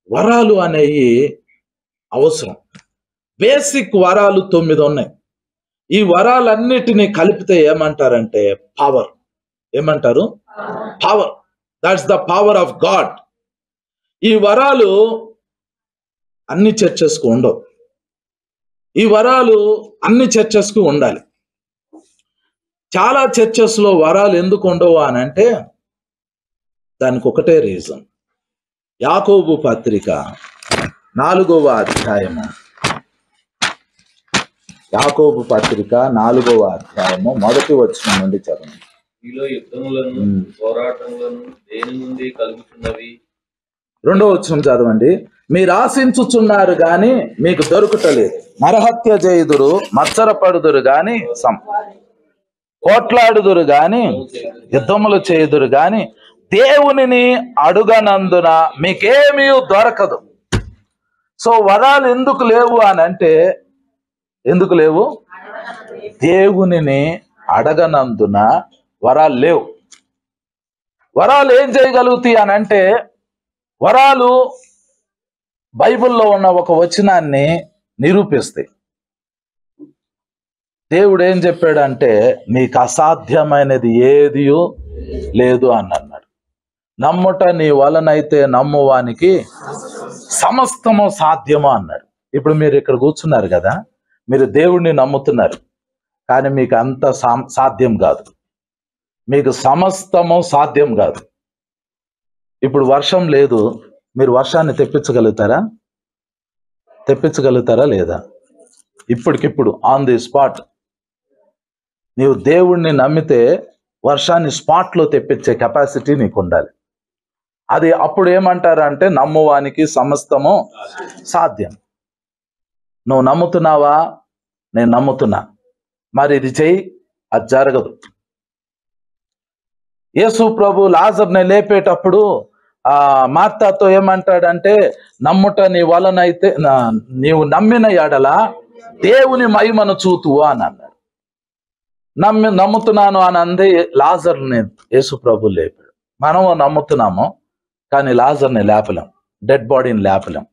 వరాలు అనేవి అవసరం. బేసిక్ వరాలు 9 ఉన్నాయి. ఈ వరాలన్నిటినీ కలిపితే ఏమంటారంటే పవర్. ఏమంటారు? Power. That's the power of God. ఈ వరాలు అన్ని చర్చెస్కు ఉండవు. ఈ వరాలు అన్ని చర్చెస్కు ఉండాలి. చాలా చర్చెస్లో వరాలు ఎందుకు ఉండవు అని అంటే దానికి ఒకటే రీజన్. యాకోబు పత్రిక 4వ అధ్యాయము, యాకోబు పత్రిక 4వ అధ్యాయము 1వ వచనం నుండి చదవండి. మీలో యుద్ధములను పోరాటములను దేని నుండి కలుగుతున్నవి? 2వ వచనం చదవండి. మీరు ఆశించుచున్నారు గాని మీకు దొరుకుటలేదు, నరహత్య చేయుదురు, మత్సరపడుదురు గాని పోట్లాడుదురు గాని యుద్ధములు చేయుదురు గాని దేవునిని అడుగనందున మీకేమీ దొరకదు. సో వరాలు ఎందుకు లేవు అని అంటే, ఎందుకు లేవు? దేవునిని అడగనందున వరాలు లేవు. వరాలు ఏం చేయగలుగుతాయి అని అంటే, వరాలు బైబిల్లో ఉన్న ఒక వచనాన్ని నిరూపిస్తాయి. దేవుడు ఏం చెప్పాడంటే, మీకు అసాధ్యమైనది ఏది లేదు అని అన్నాడు. నమ్ముట నీ వలనైతే నమ్మువానికి సమస్తము సాధ్యము అన్నాడు. ఇప్పుడు మీరు ఇక్కడ కూర్చున్నారు కదా, మీరు దేవుడిని నమ్ముతున్నారు, కానీ మీకు అంత సాధ్యం కాదు. మీకు సమస్తము సాధ్యం కాదు. ఇప్పుడు వర్షం లేదు, మీరు వర్షాన్ని తెప్పించగలుగుతారా? తెప్పించగలుగుతారా లేదా? ఇప్పటికిప్పుడు ఆన్ ది స్పాట్ నీవు దేవుణ్ణి నమ్మితే వర్షాన్ని స్పాట్లో తెప్పించే కెపాసిటీ నీకు ఉండాలి. అది అప్పుడు ఏమంటారంటే నమ్మువానికి సమస్తము సాధ్యం. నువ్వు నమ్ముతున్నావా? నేను నమ్ముతున్నా, మరి ఇది చెయ్యి, అది జరగదు. యేసు ప్రభు లాజర్ని లేపేటప్పుడు మార్తాతో ఏమంటాడంటే, నమ్ముట నీ వలనైతే నీవు నమ్మిన ఎడల దేవుని మహిమను చూతువు అని అన్నాడు. నమ్ముతున్నాను అని అంది లాజర్ని యేసు ప్రభు లేపాడు. మనము నమ్ముతున్నాము, కానీ లాజర్ని లేపలేం, డెడ్ బాడీని లేపలేం.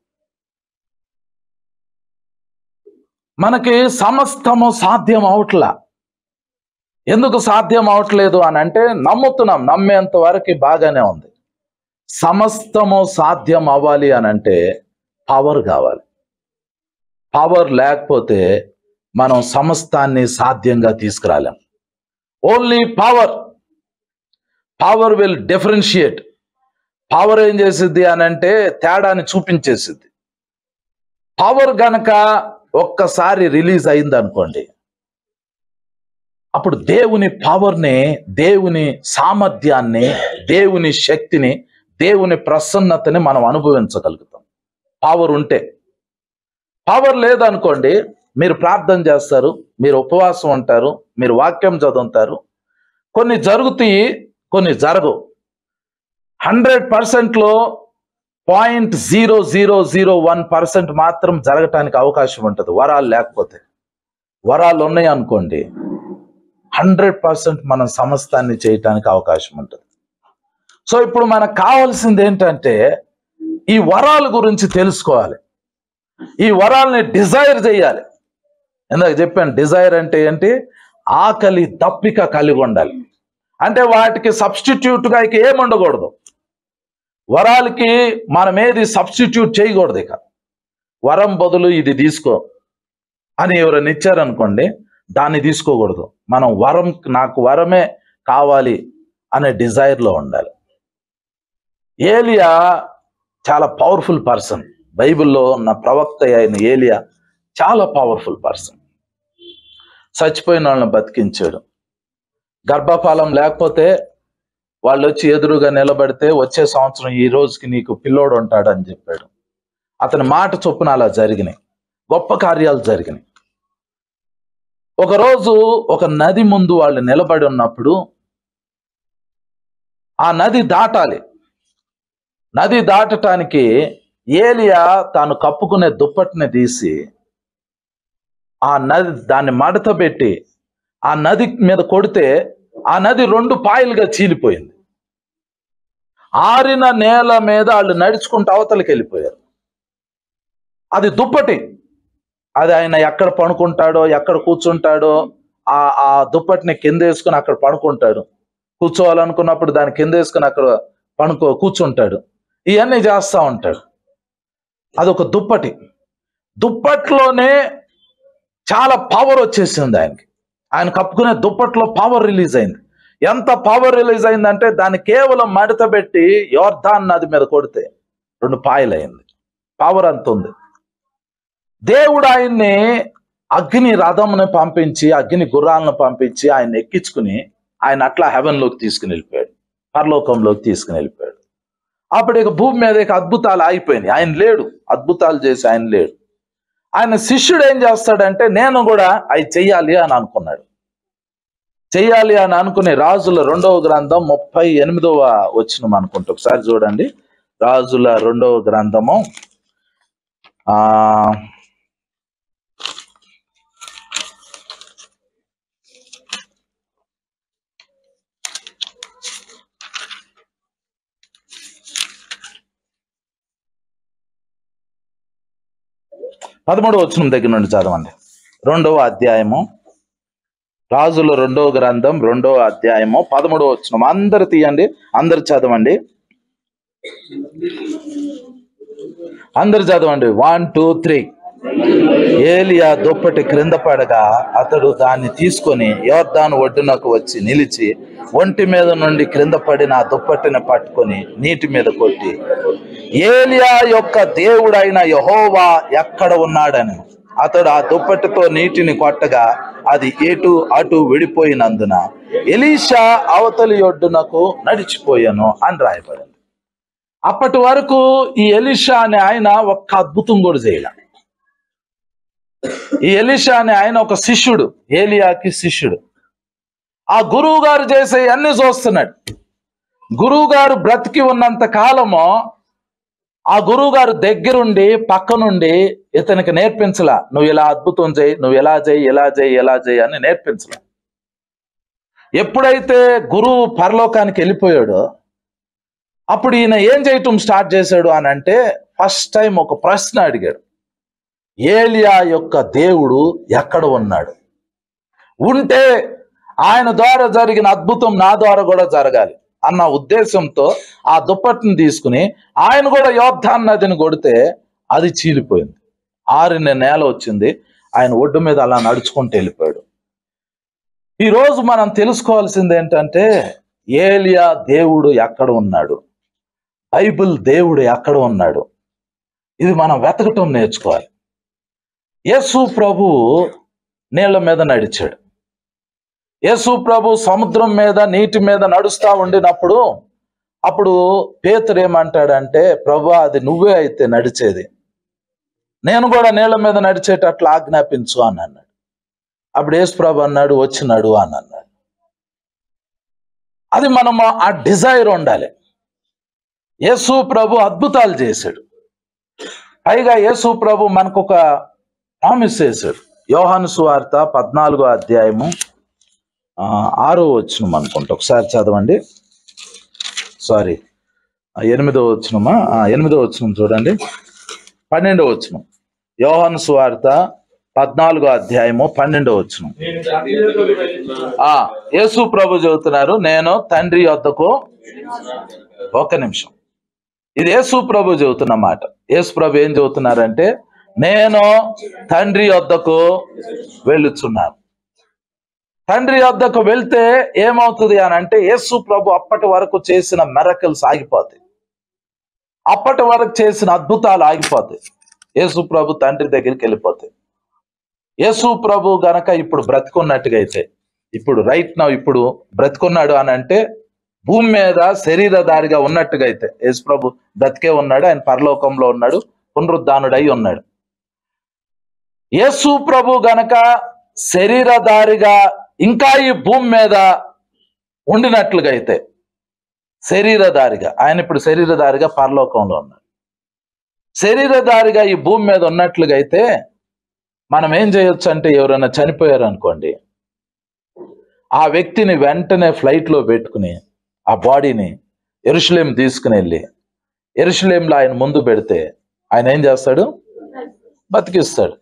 మనకి సమస్తము సాధ్యం అవట్లా. ఎందుకు సాధ్యం అవట్లేదు అని అంటే, నమ్ముతున్నాం, నమ్మేంత వరకు బాగానే ఉంది. సమస్తము సాధ్యం అవ్వాలి అని అంటే పవర్ కావాలి. పవర్ లేకపోతే మనం సమస్తాన్ని సాధ్యంగా తీసుకురాలేం. Only power. Power will differentiate. Power ఏం చేసిద్ది అని అంటే తేడాన్ని చూపించేసిద్ది. పవర్ గనక ఒక్కసారి రిలీజ్ అయింది అనుకోండి, అప్పుడు దేవుని పవర్ని, దేవుని సామర్థ్యాన్ని, దేవుని శక్తిని, దేవుని ప్రసన్నతని మనం అనుభవించగలుగుతాం. పవర్ ఉంటే. పవర్ లేదనుకోండి, మీరు ప్రార్థన చేస్తారు, మీరు ఉపవాసం ఉంటారు, మీరు వాక్యం చదువుతారు, కొన్ని జరుగుతాయి, కొన్ని జరగవు. 100%లో 0.0001% మాత్రం జరగటానికి అవకాశం ఉంటుంది వరాలు లేకపోతే. వరాలు ఉన్నాయి అనుకోండి, 100% మనం సమస్తాన్ని చేయటానికి అవకాశం ఉంటుంది. సో ఇప్పుడు మనకు కావాల్సింది ఏంటంటే, ఈ వరాల గురించి తెలుసుకోవాలి, ఈ వరాలని డిజైర్ చేయాలి. ఇందాక చెప్పాను, డిజైర్ అంటే ఏంటి? ఆకలి దప్పిక కలిగి ఉండాలి. అంటే వాటికి సబ్స్టిట్యూట్గా ఇక ఏమి ఉండకూడదు. వరాలకి మనం ఏది సబ్స్టిట్యూట్ చేయకూడదు. ఇక వరం బదులు ఇది తీసుకో అని ఎవరైనా ఇచ్చారనుకోండి, దాన్ని తీసుకోకూడదు. మనం వరం, నాకు వరమే కావాలి అనే డిజైర్లో ఉండాలి. ఏలియా చాలా పవర్ఫుల్ పర్సన్. బైబిల్లో ఉన్న ప్రవక్త అయిన ఏలియా చాలా పవర్ఫుల్ పర్సన్. చచ్చిపోయిన వాళ్ళని బతికించాడు. గర్భఫలం లేకపోతే వాళ్ళు వచ్చి ఎదురుగా నిలబడితే వచ్చే సంవత్సరం ఈ రోజుకి నీకు పిల్లోడు ఉంటాడు అని చెప్పాడు. అతని మాట చొప్పున అలా జరిగినాయి, గొప్ప కార్యాలు జరిగినాయి. ఒకరోజు ఒక నది ముందు వాళ్ళు నిలబడి ఉన్నప్పుడు ఆ నది దాటాలి. నది దాటటానికి ఏలియా తాను కప్పుకునే దుప్పటిని తీసి ఆ నది దాన్ని మడత పెట్టి ఆ నది మీద కొడితే ఆ నది 2 పాయలుగా చీలిపోయింది. ఆరిన నేల మీద వాళ్ళు నడుచుకుంటూ అవతలకి వెళ్ళిపోయారు. అది దుప్పటి, అది ఆయన ఎక్కడ పడుకుంటాడో, ఎక్కడ కూర్చుంటాడో ఆ దుప్పటిని కింద వేసుకుని అక్కడ పడుకుంటాడు. కూర్చోవాలనుకున్నప్పుడు దాన్ని కింద వేసుకుని అక్కడ కూర్చుంటాడు. ఇవన్నీ చేస్తూ ఉంటాడు. అదొక దుప్పటి. దుప్పట్లోనే చాలా పవర్ వచ్చేసింది ఆయనకి. ఆయన కప్పుకునే దుప్పట్లో పవర్ రిలీజ్ అయింది. ఎంత పవర్ రిలీజ్ అయిందంటే దాన్ని కేవలం మడత పెట్టి యోర్దాన్ నది మీద కొడితే 2 పాయలైంది. పవర్ అంత ఉంది. దేవుడు ఆయన్ని అగ్ని రథంని పంపించి, అగ్ని గుర్రాలను పంపించి ఆయన ఎక్కించుకుని ఆయన అట్లా హెవెన్లోకి తీసుకుని వెళ్ళిపోయాడు, పరలోకంలోకి తీసుకుని వెళ్ళిపోయాడు. అప్పుడు ఇక భూమి మీద ఇక అద్భుతాలు ఆగిపోయినాయి. ఆయన లేడు, అద్భుతాలు చేసి ఆయన లేడు. ఆయన శిష్యుడు ఏం చేస్తాడంటే నేను కూడా అవి చెయ్యాలి అని అనుకున్నాడు. చెయ్యాలి అని అనుకుని రాజుల 2వ గ్రంథం 38వ వచనం అనుకుంటా, ఒకసారి చూడండి. రాజుల 2వ గ్రంథము 13వ వచనం దగ్గర నుండి చదవండి. 2వ అధ్యాయము, రాజుల 2వ గ్రంథం 2వ అధ్యాయము 13వ వచనం. అందరు తీయండి, అందరు చదవండి, అందరు చదవండి. 1 2 3. ఏలియా దుప్పటి క్రింద పడగా అతడు దాన్ని తీసుకొని యోర్దాను ఒడ్డునకు వచ్చి నిలిచి ఒంటి మీద నుండి క్రింద పడిన ఆ దుప్పటిని పట్టుకొని నీటి మీద కొట్టి ఏలియా యొక్క దేవుడైన యెహోవా ఎక్కడ ఉన్నాడని అతడు ఆ దుప్పటితో నీటిని కొట్టగా అది ఎటు అటు విడిపోయినందున ఎలీషా అవతలి ఒడ్డునకు నడిచిపోయాను అని రాయబడింది. అప్పటి వరకు ఈ ఎలీషా అనే ఆయన ఒక్క అద్భుతం కూడా చేయలే. ఈ ఎలీషా అనే ఆయన ఒక శిష్యుడు, ఏలియాకి శిష్యుడు. ఆ గురువు గారు చేసే అన్ని చూస్తున్నాడు. గురువు గారు బ్రతికి ఉన్నంత కాలము ఆ గురువు గారు దగ్గరుండి పక్క నుండి ఇతనికి నేర్పించలా, నువ్వు ఇలా అద్భుతం చేయి, నువ్వు ఎలా చేయి, ఎలా చేయి, ఎలా చేయి అని నేర్పించలా. ఎప్పుడైతే గురువు పరలోకానికి వెళ్ళిపోయాడో అప్పుడు ఈయన ఏం చేయటం స్టార్ట్ చేశాడు అని అంటే, ఫస్ట్ టైం ఒక ప్రశ్న అడిగాడు. ఏలియా యొక్క దేవుడు ఎక్కడ ఉన్నాడు? ఉంటే ఆయన ద్వారా జరిగిన అద్భుతం నా ద్వారా కూడా జరగాలి అన్న ఉద్దేశంతో ఆ దుప్పటిని తీసుకుని ఆయన కూడా యోర్దాను నదిని కొడితే అది చీలిపోయింది. 6 నేల వచ్చింది. ఆయన ఒడ్డు మీద అలా నడుచుకుంటూ వెళ్ళిపోయాడు. ఈరోజు మనం తెలుసుకోవాల్సింది ఏంటంటే, ఏలియా దేవుడు ఎక్కడ ఉన్నాడు, బైబిల్ దేవుడు ఎక్కడ ఉన్నాడు, ఇది మనం వెతకటం నేర్చుకోవాలి. యేసు ప్రభు నీళ్ల మీద నడిచాడు. యేసు ప్రభు సముద్రం మీద నీటి మీద నడుస్తూ ఉండినప్పుడు అప్పుడు పేతురు ఏమంటాడంటే, ప్రభువా అది నువ్వే అయితే నడిచేది, నేను కూడా నీళ్ల మీద నడిచేటట్లు ఆజ్ఞాపించు అని అన్నాడు. అప్పుడు యేసు ప్రభు అన్నాడు, వచ్చినాడు అని అన్నాడు. అది మనము ఆ డిజైర్ ఉండాలి. యేసు ప్రభు అద్భుతాలు చేశాడు. పైగా యేసు ప్రభు మనకు ఒక ప్రామిస్ చేశాడు. యోహాను సువార్త 14వ అధ్యాయము 6వ వచనం అనుకుంటా, ఒకసారి చదవండి. సారీ 8వ వచనమా, 8వ వచనం చూడండి, 12వ వచనం. యోహాను సువార్త 14వ అధ్యాయము 12వ వచనం. యేసు ప్రభు చెబుతున్నారు, నేను తండ్రి యొద్దకు, ఒక్క నిమిషం, ఇది యేసు ప్రభు చెబుతున్న మాట. యేసు ప్రభు ఏం చెబుతున్నారంటే, నేను తండ్రి యొద్దకు వెళ్ళుచున్నాను. తండ్రి యొద్దకు వెళ్తే ఏమవుతుంది అని అంటే, యేసు ప్రభు అప్పటి వరకు చేసిన మిరకల్స్ ఆగిపోతాయి, అప్పటి వరకు చేసిన అద్భుతాలు ఆగిపోతాయి. యేసు ప్రభు తండ్రి దగ్గరికి వెళ్ళిపోతాయి. యేసు ప్రభు గనక ఇప్పుడు బ్రతికున్నట్టుగా అయితే, ఇప్పుడు రైట్ నౌ ఇప్పుడు బ్రతికున్నాడు అని అంటే, భూమి మీద శరీరధారిగా ఉన్నట్టుగా అయితే, యేసు ప్రభు బ్రతికే ఉన్నాడు, ఆయన పరలోకంలో ఉన్నాడు, పునరుద్ధానుడై ఉన్నాడు. యేసు ప్రభు గనక శరీరధారిగా ఇంకా ఈ భూమి మీద ఉండినట్లుగా అయితే, శరీరధారిగా, ఆయన ఇప్పుడు శరీరధారిగా పరలోకంలో ఉన్నాడు, శరీరధారిగా ఈ భూమి మీద ఉన్నట్లుగా అయితే మనం ఏం చేయొచ్చు అంటే, ఎవరైనా చనిపోయారు అనుకోండి, ఆ వ్యక్తిని వెంటనే ఫ్లైట్లో పెట్టుకుని ఆ బాడీని యెరూషలేం తీసుకుని వెళ్ళి యెరూషలేంలో ఆయన ముందు పెడితే ఆయన ఏం చేస్తాడు? బతికిస్తాడు.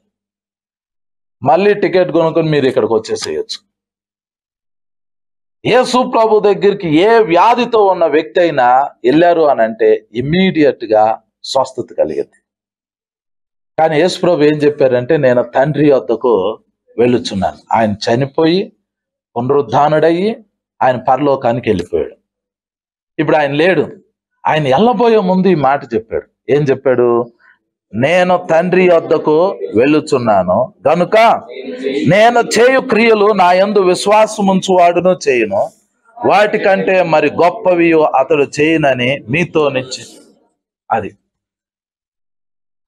మళ్ళీ టికెట్ కొనుక్కొని మీరు ఇక్కడికి వచ్చేసేయచ్చు. యేసు ప్రభు దగ్గరికి ఏ వ్యాధితో ఉన్న వ్యక్తి అయినా వెళ్ళారు అని అంటే ఇమ్మీడియట్ గా స్వస్థత కలిగింది. కానీ యేసు ప్రభు ఏం చెప్పారంటే, నేను తండ్రి వద్దకు వెళ్ళుచున్నాను. ఆయన చనిపోయి పునరుద్ధానుడయ్యి ఆయన పరలోకానికి వెళ్ళిపోయాడు. ఇప్పుడు ఆయన లేడు. ఆయన వెళ్ళబోయే ముందు ఈ మాట చెప్పాడు. ఏం చెప్పాడు? నేను తండ్రి వద్దకు వెళ్ళుచున్నాను గనుక నేను చేయు క్రియలు నా యందు విశ్వాసముంచువాడును చేయును, వాటికంటే మరి గొప్పవి అతడు చేయనని మీతో నిశ్చ. అది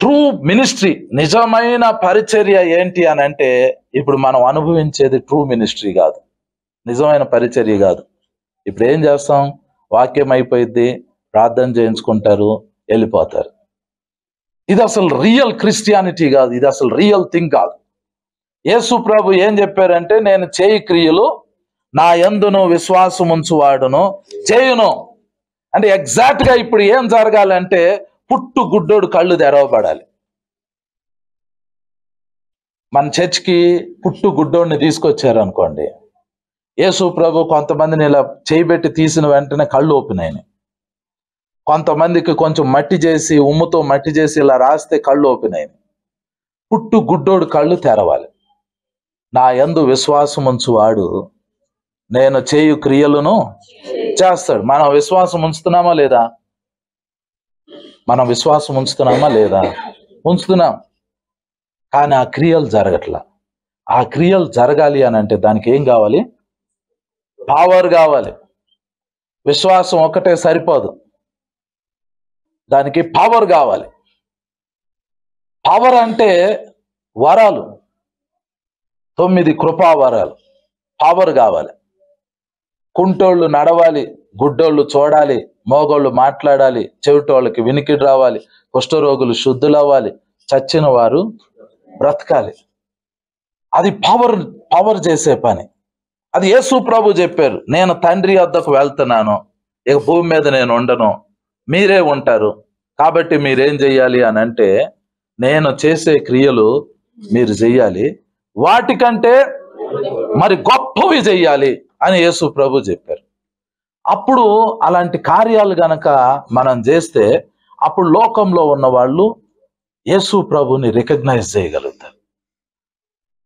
ట్రూ మినిస్ట్రీ. నిజమైన పరిచర్య ఏంటి అని అంటే, ఇప్పుడు మనం అనుభవించేది ట్రూ మినిస్ట్రీ కాదు, నిజమైన పరిచర్య కాదు. ఇప్పుడు ఏం చేస్తాం? వాక్యం అయిపోయింది, ప్రార్థన చేయించుకుంటారు, వెళ్ళిపోతారు. ఇది అసలు రియల్ క్రిస్టియానిటీ కాదు, ఇది అసలు రియల్ థింగ్ కాదు. యేసు ప్రభు ఏం చెప్పారంటే, నేను చేయి క్రియలు నా యందును విశ్వాసముంచువాడును చేయును అంటే ఎగ్జాక్ట్ గా ఇప్పుడు ఏం జరగాలంటే, పుట్టు గుడ్డోడు కళ్ళు తెరవబడాలి. మన చర్చ్కి పుట్టు గుడ్డోడిని తీసుకొచ్చారు అనుకోండి, యేసు ప్రభు కొంతమందిని ఇలా చేయబెట్టి తీసిన వెంటనే కళ్ళు ఓపెన్ అయినాయి. కొంతమందికి కొంచెం మట్టి చేసి, ఉమ్ముతో మట్టి చేసి ఇలా రాస్తే కళ్ళు ఓపెన్ అయినాయి. పుట్టు గుడ్డోడు కళ్ళు తెరవాలి. నా యందు విశ్వాసముంచువాడు నేను చేయు క్రియలను చేస్తాడు. మనం విశ్వాసం ఉంచుతున్నామా లేదా? మనం విశ్వాసం ఉంచుతున్నామా లేదా? ఉంచుతున్నాం. కానీ ఆ క్రియలు జరగట్లా. ఆ క్రియలు జరగాలి అని అంటే దానికి ఏం కావాలి? పవర్ కావాలి. విశ్వాసం ఒకటే సరిపోదు, దానికి పవర్ కావాలి. పవర్ అంటే వరాలు, 9 కృపా వరాలు. పవర్ కావాలి. కుంటోళ్ళు నడవాలి, గుడ్డోళ్ళు చూడాలి, మోగోళ్ళు మాట్లాడాలి, చెవిటోళ్ళకి వినికిడి రావాలి, కుష్ఠరోగులు శుద్ధులవ్వాలి, చచ్చిన వారు బ్రతకాలి. అది పవర్ చేసే పని. అది యేసు ప్రభు చెప్పారు, నేను తండ్రి వద్దకు వెళ్తున్నాను, ఇక భూమి మీద నేను ఉండను, మీరే ఉంటారు, కాబట్టి మీరేం చెయ్యాలి అని అంటే, నేను చేసే క్రియలు మీరు చెయ్యాలి, వాటికంటే మరి గొప్పవి చెయ్యాలి అని యేసు ప్రభు చెప్పారు. అప్పుడు అలాంటి కార్యాలు గనక మనం చేస్తే, అప్పుడు లోకంలో ఉన్న వాళ్ళు యేసు ప్రభుని రికగ్నైజ్ చేయగలుగుతారు.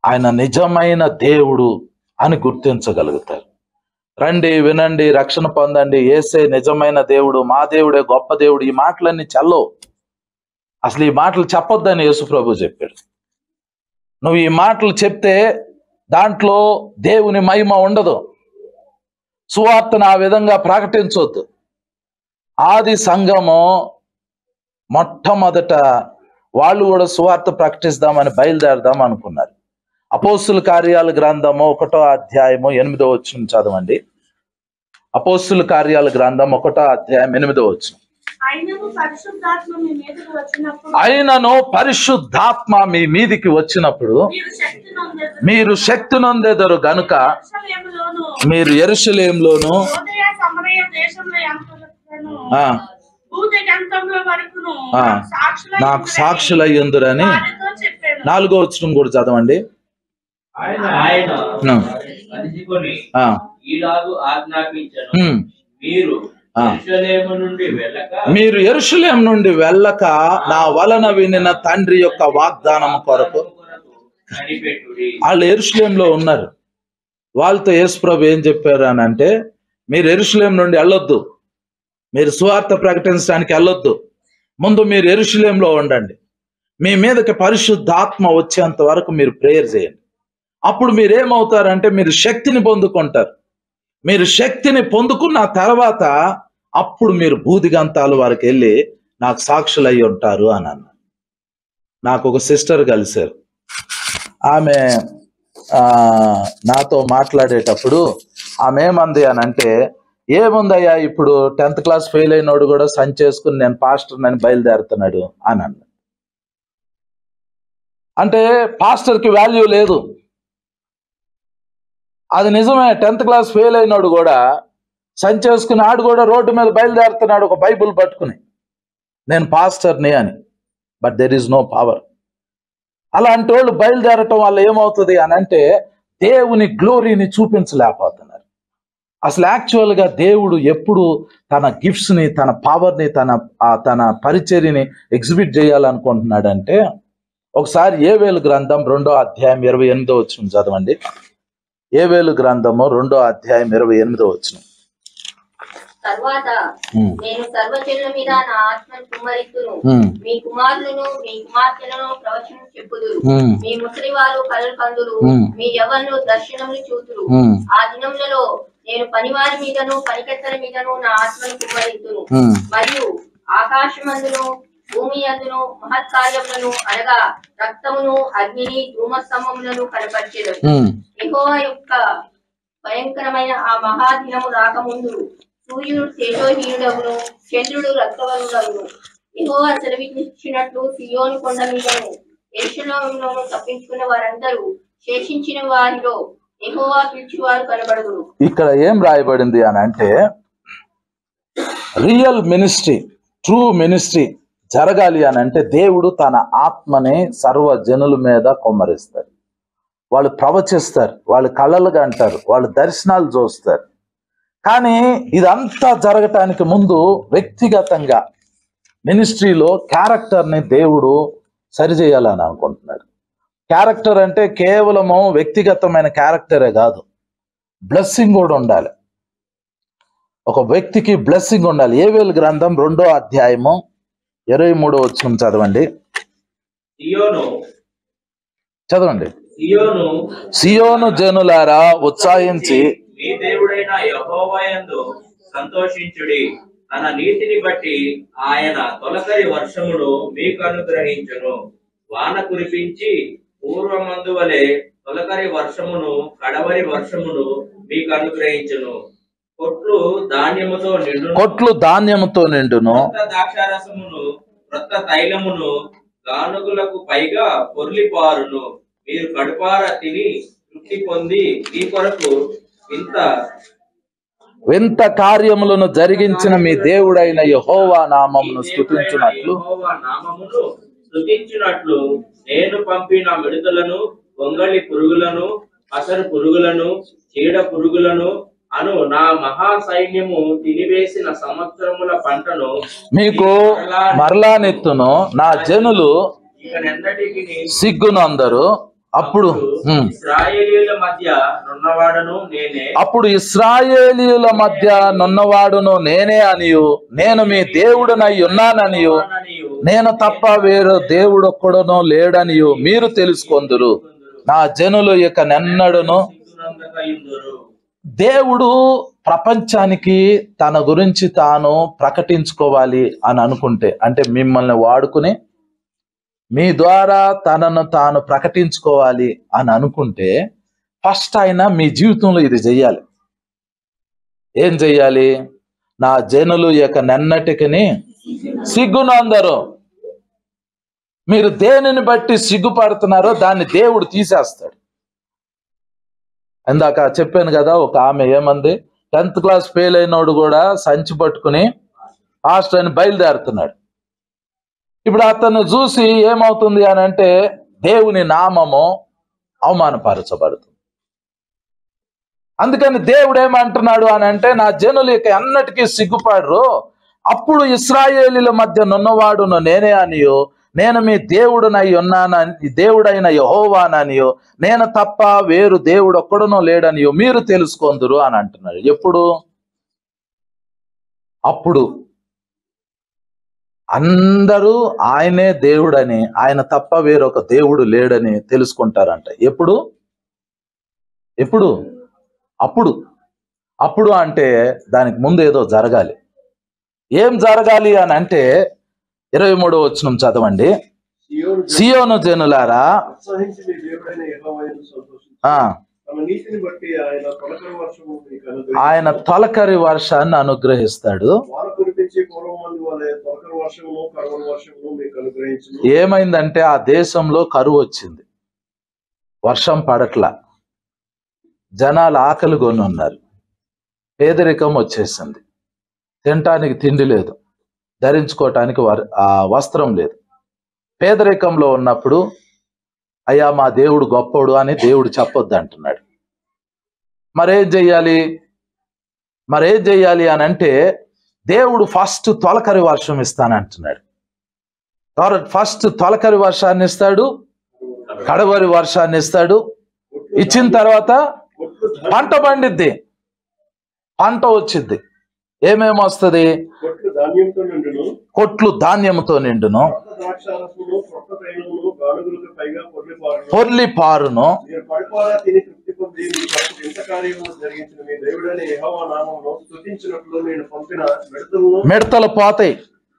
ఆయన నిజమైన దేవుడు అని గుర్తించగలుగుతారు. రండి, వినండి, రక్షణ పొందండి, యేసే నిజమైన దేవుడు, మా దేవుడే గొప్ప దేవుడు, ఈ మాటలన్నీ చల్లవు. అసలు ఈ మాటలు చెప్పొద్దని యేసు ప్రభు చెప్పాడు. నువ్వు ఈ మాటలు చెప్తే దాంట్లో దేవుని మహిమ ఉండదు. సువార్తను ఆ విధంగా ప్రకటించొద్దు. ఆది సంఘము మొట్టమొదట వాళ్ళు కూడా సువార్త ప్రకటిస్తామని బయలుదేరదాం అనుకున్నారు. అపోస్తుల కార్యాల గ్రంథము 1వ అధ్యాయము 8వ వచనం చదవండి. అపోస్తుల కార్యాల గ్రంథం 1వ అధ్యాయం 8వ వచనం. అయినను పరిశుద్ధాత్మ మీ మీదికి వచ్చినప్పుడు మీరు శక్తి నొందెదరు గనుక మీరు యెరూషలేములోను నాకు సాక్షులయ్యుందురని. 4వ వచనం కూడా చదవండి. మీరు యెరూషలేము నుండి వెళ్ళక నా వలన వినిన తండ్రి యొక్క వాగ్దానం కొరకు. వాళ్ళు యెరూషలేములో ఉన్నారు. వాళ్ళతో యేసు ప్రభు ఏం చెప్పారు అని అంటే, మీరు యెరూషలేము నుండి వెళ్ళొద్దు, మీరు సువార్త ప్రకటించడానికి వెళ్ళొద్దు, ముందు మీరు యెరూషలేములో ఉండండి, మీ మీదకి పరిశుద్ధాత్మ వచ్చేంత వరకు మీరు ప్రేయర్ చేయండి. అప్పుడు మీరు ఏమవుతారంటే, మీరు శక్తిని పొందుకుంటారు. మీరు శక్తిని పొందుకున్న తర్వాత అప్పుడు మీరు భూదిగంతాలు వారికి వెళ్ళి నాకు సాక్షులు అయి ఉంటారు అని అన్నారు. నాకు ఒక సిస్టర్ కలిశారు. ఆమె నాతో మాట్లాడేటప్పుడు ఆమె ఏమంది అని అంటే, ఏముందయ్యా ఇప్పుడు 10th క్లాస్ ఫెయిల్ అయినోడు కూడా సంచేసుకుని నేను పాస్టర్ అని బయలుదేరుతున్నాడు అని అన్నాడు. అంటే పాస్టర్కి వాల్యూ లేదు. అది నిజమే. 10th క్లాస్ ఫెయిల్ అయినాడు కూడా సంచేసుకుని ఆడు కూడా రోడ్డు మీద బయలుదేరుతున్నాడు ఒక బైబుల్ పట్టుకుని, నేను పాస్టర్ని అని. But there is no power. అలాంటి వాళ్ళు బయలుదేరటం వల్ల ఏమవుతుంది అని అంటే దేవుని గ్లోరీని చూపించలేకపోతున్నారు. అసలు యాక్చువల్గా దేవుడు ఎప్పుడు తన గిఫ్ట్స్ని, తన పవర్ని, తన పరిచర్యని ఎగ్జిబిట్ చేయాలనుకుంటున్నాడంటే, ఒకసారి ఏవేలు గ్రంథం 2వ అధ్యాయం 28వ వచనం చదవండి. ఏవేలు గ్రంథము 2వ అధ్యాయం 28వ వచనం. తర్వాత నేను సర్వజనుల మీద నా ఆత్మను కుమ్మరిస్తును. మీ కుమారులను మీ కుమార్తెలను ప్రవచనం చెప్పుదురు. మీ ముసలి వారు కలలు కందురు. మీ యవ్వనులు దర్శనములు చూతురు. ఆ దినములలో నేను పనివారి మీదను పనికెత్తల మీదను నా ఆత్మను కుమ్మరిస్తును. మరియు ఆకాశమందును భూమి అందును మహత్కార్యములను అనగా రక్తమును అగ్నిని ధూమస్తంభములను కనపరిచెదను. యెహోవా యొక్క భయంకరమైన ఆ మహాదినము రాకముందు సూర్యుడు తేజోహీనుడవును, చంద్రుడు రక్తవర్ణుడవును. యెహోవా సెలవిచ్చినట్లు సియోను కొండ మీదను యెరూషలేములోను తప్పించుకున్న వారందరూ శేషించిన వారిలో యెహోవా పిలిచివారు కనబడుదురు. ఇక్కడ ఏం రాయబడింది అని అంటే, రియల్ మినిస్ట్రీ, ట్రూ మినిస్ట్రీ జరగాలి అని అంటే దేవుడు తన ఆత్మని సర్వ జనుల మీద కొమ్మరిస్తాడు. వాళ్ళు ప్రవచిస్తారు, వాళ్ళు కళలుగా అంటారు, వాళ్ళు దర్శనాలు చూస్తారు. కానీ ఇదంతా జరగటానికి ముందు వ్యక్తిగతంగా మినిస్ట్రీలో క్యారెక్టర్ని దేవుడు సరిచేయాలని అనుకుంటున్నాడు. క్యారెక్టర్ అంటే కేవలము వ్యక్తిగతమైన క్యారెక్టరే కాదు, బ్లెస్సింగ్ కూడా ఉండాలి. ఒక వ్యక్తికి బ్లెస్సింగ్ ఉండాలి. ఏవేలు గ్రంథం 2వ అధ్యాయము 23వ వచనం చదవండి. చదవండి. సియోను జనులారా ఉత్సాహించి మీ దేవుడైన యెహోవా యందు సంతోషించుడి. తన నీతిని బట్టి ఆయన తొలకరి వర్షమును మీకు అనుగ్రహించును. వాన కురిపించి పూర్వమందు వలె తొలకరి వర్షమును కడవరి వర్షమును మీకు అనుగ్రహించును. కొట్లు ధాన్యముతో నిండును. ద్రాక్షారసమును క్రొత్త తైలమును గానుగులకు పైగా పొర్లిపారును. మీరు కడుపార తిని తృప్తి పొంది మీ కొరకు వింత కార్యములను జరిగించిన మీ దేవుడైన యెహోవా నామమును స్తుతించునట్లు నేను పంపిన మిడతలను, గొంగళి పురుగులను, అసరు పురుగులను, చీడ పురుగులను అను నా మహా సైన్యము తినివేసిన సంవత్సరముల పంటను మీకు మరలా నెత్తును. నా జనులు సిగ్గునందరు. అప్పుడు ఇశ్రాయేలీయుల మధ్య నున్నవాడును నేనే. అప్పుడు ఇశ్రాయేలీయుల మధ్య నున్నవాడును నేనే అనియు, నేను మీ దేవుడనై ఉన్నాననియు, నేను తప్ప వేరు దేవుడొక్కడును లేడనియు మీరు తెలుసుకొందురు. నా జనులు ఇక నెన్నడును. దేవుడు ప్రపంచానికి తన గురించి తాను ప్రకటించుకోవాలి అని అనుకుంటే, అంటే మిమ్మల్ని వాడుకుని మీ ద్వారా తనను తాను ప్రకటించుకోవాలి అని అనుకుంటే, ఫస్ట్ ఆయన మీ జీవితంలో ఇది చెయ్యాలి. ఏం చెయ్యాలి? నా జనులు ఇక నెన్నటికని సిగ్గునందరు. మీరు దేనిని బట్టి సిగ్గుపడుతున్నారో దాన్ని దేవుడు తీసేస్తాడు. ఇందాక చెప్పాను కదా, ఒక ఆమె ఏమంది, 10th క్లాస్ ఫెయిల్ అయినోడు కూడా సంచి పట్టుకుని హాస్టల్ అని బయలుదేరుతున్నాడు. ఇప్పుడు అతన్ని చూసి ఏమవుతుంది అని అంటే దేవుని నామము అవమానపరచబడుతుంది. అందుకని దేవుడు ఏమంటున్నాడు అని అంటే, నా జనులు ఇక అన్నటికీ సిగ్గుపడరు. అప్పుడు ఇశ్రాయేలీల మధ్య నున్నవాడును నేనే అనియో, నేను మీ దేవుడనై ఉన్నానని, దేవుడైన యెహోవాననియో, నేను తప్ప వేరు దేవుడు ఒక్కడునో లేడనియో మీరు తెలుసుకొందురు అని అంటున్నాడు. ఎప్పుడు? అప్పుడు అందరూ ఆయనే దేవుడని, ఆయన తప్ప వేరొక దేవుడు లేడని తెలుసుకుంటారంట. ఎప్పుడు? అప్పుడు అంటే దానికి ముందు ఏదో జరగాలి. ఏం జరగాలి అని అంటే 23వ వచనం చదవండి. సియోను జనులారా ఆయన తొలకరి వర్షాన్ని అనుగ్రహిస్తాడు. ఏమైందంటే ఆ దేశంలో కరువు వచ్చింది, వర్షం పడట్లా, జనాలు ఆకలి కొని ఉన్నారు, పేదరికం వచ్చేసింది, తినటానికి తిండి లేదు, ధరించుకోవటానికి వస్త్రం లేదు. పేదరికంలో ఉన్నప్పుడు అయ్యా మా దేవుడు గొప్పోడు అని దేవుడు చెప్పొద్దు అంటున్నాడు. మరేం చెయ్యాలి అని అంటే దేవుడు ఫస్ట్ తొలకరి వర్షం ఇస్తానంటున్నాడు. ఫస్ట్ తొలకరి వర్షాన్ని ఇస్తాడు, కడవరి వర్షాన్ని ఇస్తాడు. ఇచ్చిన తర్వాత పంట పండిద్ది, పంట వచ్చిద్ది. ఏమేమి వస్తుంది? కొట్లు ధాన్యంతో నిండును, పొర్లి పారును. మిడతలు పోతాయి,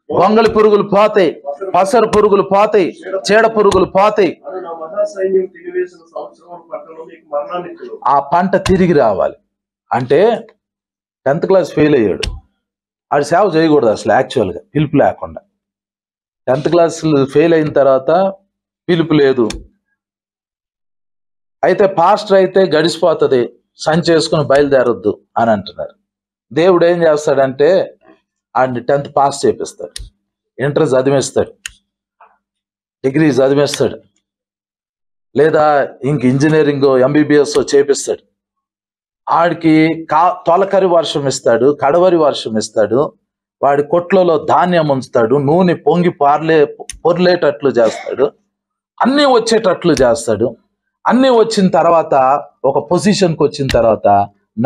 గొంగళి పురుగులు పోతాయి, పసరు పురుగులు పోతాయి, చీడ పురుగులు పోతాయి. ఆ పంట తిరిగి రావాలి అంటే 10th క్లాస్ ఫెయిల్ అయ్యాడు, ఆడు సేవ చేయకూడదు అసలు. యాక్చువల్గా పిలుపు లేకుండా 10th క్లాస్ ఫెయిల్ అయిన తర్వాత పిలుపు లేదు. అయితే పాస్టర్ అయితే గడిచిపోతుంది, సంచి చేసుకుని బయలుదేరొద్దు అని అంటున్నారు. దేవుడు ఏం చేస్తాడంటే ఆడిని 10th పాస్ చేపిస్తాడు, ఇంటర్ చదివిస్తాడు, డిగ్రీ చదివిస్తాడు, లేదా ఇంక ఇంజనీరింగ్ MBBS చేపిస్తాడు. ఆడికి తొలకరి వర్షం ఇస్తాడు, కడవరి వర్షం ఇస్తాడు, వాడి కొట్లలో ధాన్యం ఉంచుతాడు, నూనె పొంగి పొర్లేటట్లు చేస్తాడు, అన్నీ వచ్చేటట్లు చేస్తాడు. అన్నీ వచ్చిన తర్వాత ఒక పొజిషన్కి వచ్చిన తర్వాత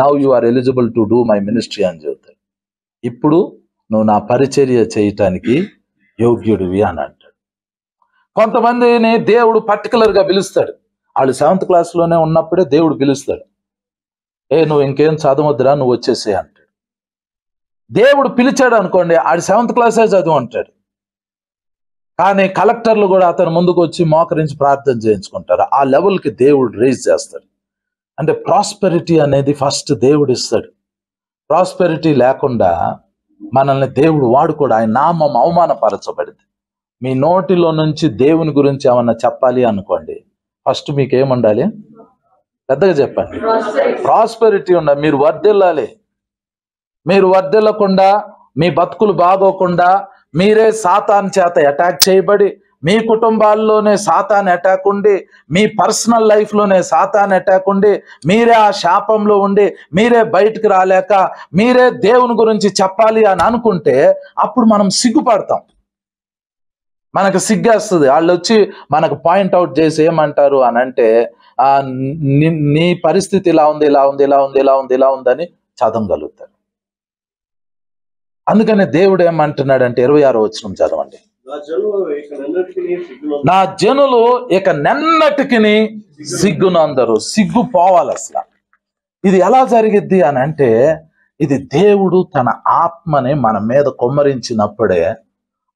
now you are eligible to do my ministry అని చెబుతాడు. ఇప్పుడు నువ్వు నా పరిచర్య చేయటానికి యోగ్యుడివి అని అంటాడు. కొంతమందిని దేవుడు పర్టికులర్గా పిలుస్తాడు. వాళ్ళు 7th క్లాస్లోనే ఉన్నప్పుడే దేవుడు పిలుస్తాడు. నువ్వు ఇంకేం చదవద్దురా, నువ్వు వచ్చేసే అంటాడు. దేవుడు పిలిచాడు అనుకోండి, ఆడు 7th క్లాసే చదువు అంటాడు. కానీ కలెక్టర్లు కూడా అతను ముందుకు వచ్చి మోకరించి ప్రార్థన చేయించుకుంటారు. ఆ లెవెల్కి దేవుడు రేజ్ చేస్తాడు. అంటే ప్రాస్పెరిటీ అనేది ఫస్ట్ దేవుడు ఇస్తాడు. ప్రాస్పెరిటీ లేకుండా మనల్ని దేవుడు వాడుకోడు. ఆయన నామం అవమానపరచబడింది. మీ నోటిలో నుంచి దేవుని గురించి ఏమన్నా చెప్పాలి అనుకోండి, ఫస్ట్ మీకు ఏముండాలి? పెద్దగా చెప్పండి, ప్రాస్పెరిటీ ఉండాలి. మీరు వర్ధిల్లాలి. మీరు వర్ధిల్లకుండా, మీ బతుకులు బాగోకుండా, మీరే సాతాన్ చేత అటాక్ చేయబడి, మీ కుటుంబాల్లోనే సాతాన్ అటాక్ ఉండి, మీ పర్సనల్ లైఫ్లోనే సాతాన్ అటాక్ ఉండి, మీరే ఆ శాపంలో ఉండి, మీరే బయటకు రాలేక, మీరే దేవుని గురించి చెప్పాలి అని అనుకుంటే అప్పుడు మనం సిగ్గుపడతాం. మనకు సిగ్గేస్తుంది. వాళ్ళు వచ్చి మనకు పాయింట్అవుట్ చేసి ఏమంటారు అని అంటే, నీ పరిస్థితి ఇలా ఉంది, ఇలా ఉంది, ఇలా ఉంది, ఇలా ఉంది, ఇలా ఉందని చదవగలుగుతారు. అందుకని దేవుడు ఏమంటున్నాడంటే 26వ వచనం చదవండి. నా జనులు ఇక నెన్నటికి సిగ్గునందరు. సిగ్గు పోవాలి అసలు. ఇది ఎలా జరిగిద్ది అని అంటే, ఇది దేవుడు తన ఆత్మని మన మీద కొమ్మరించినప్పుడే,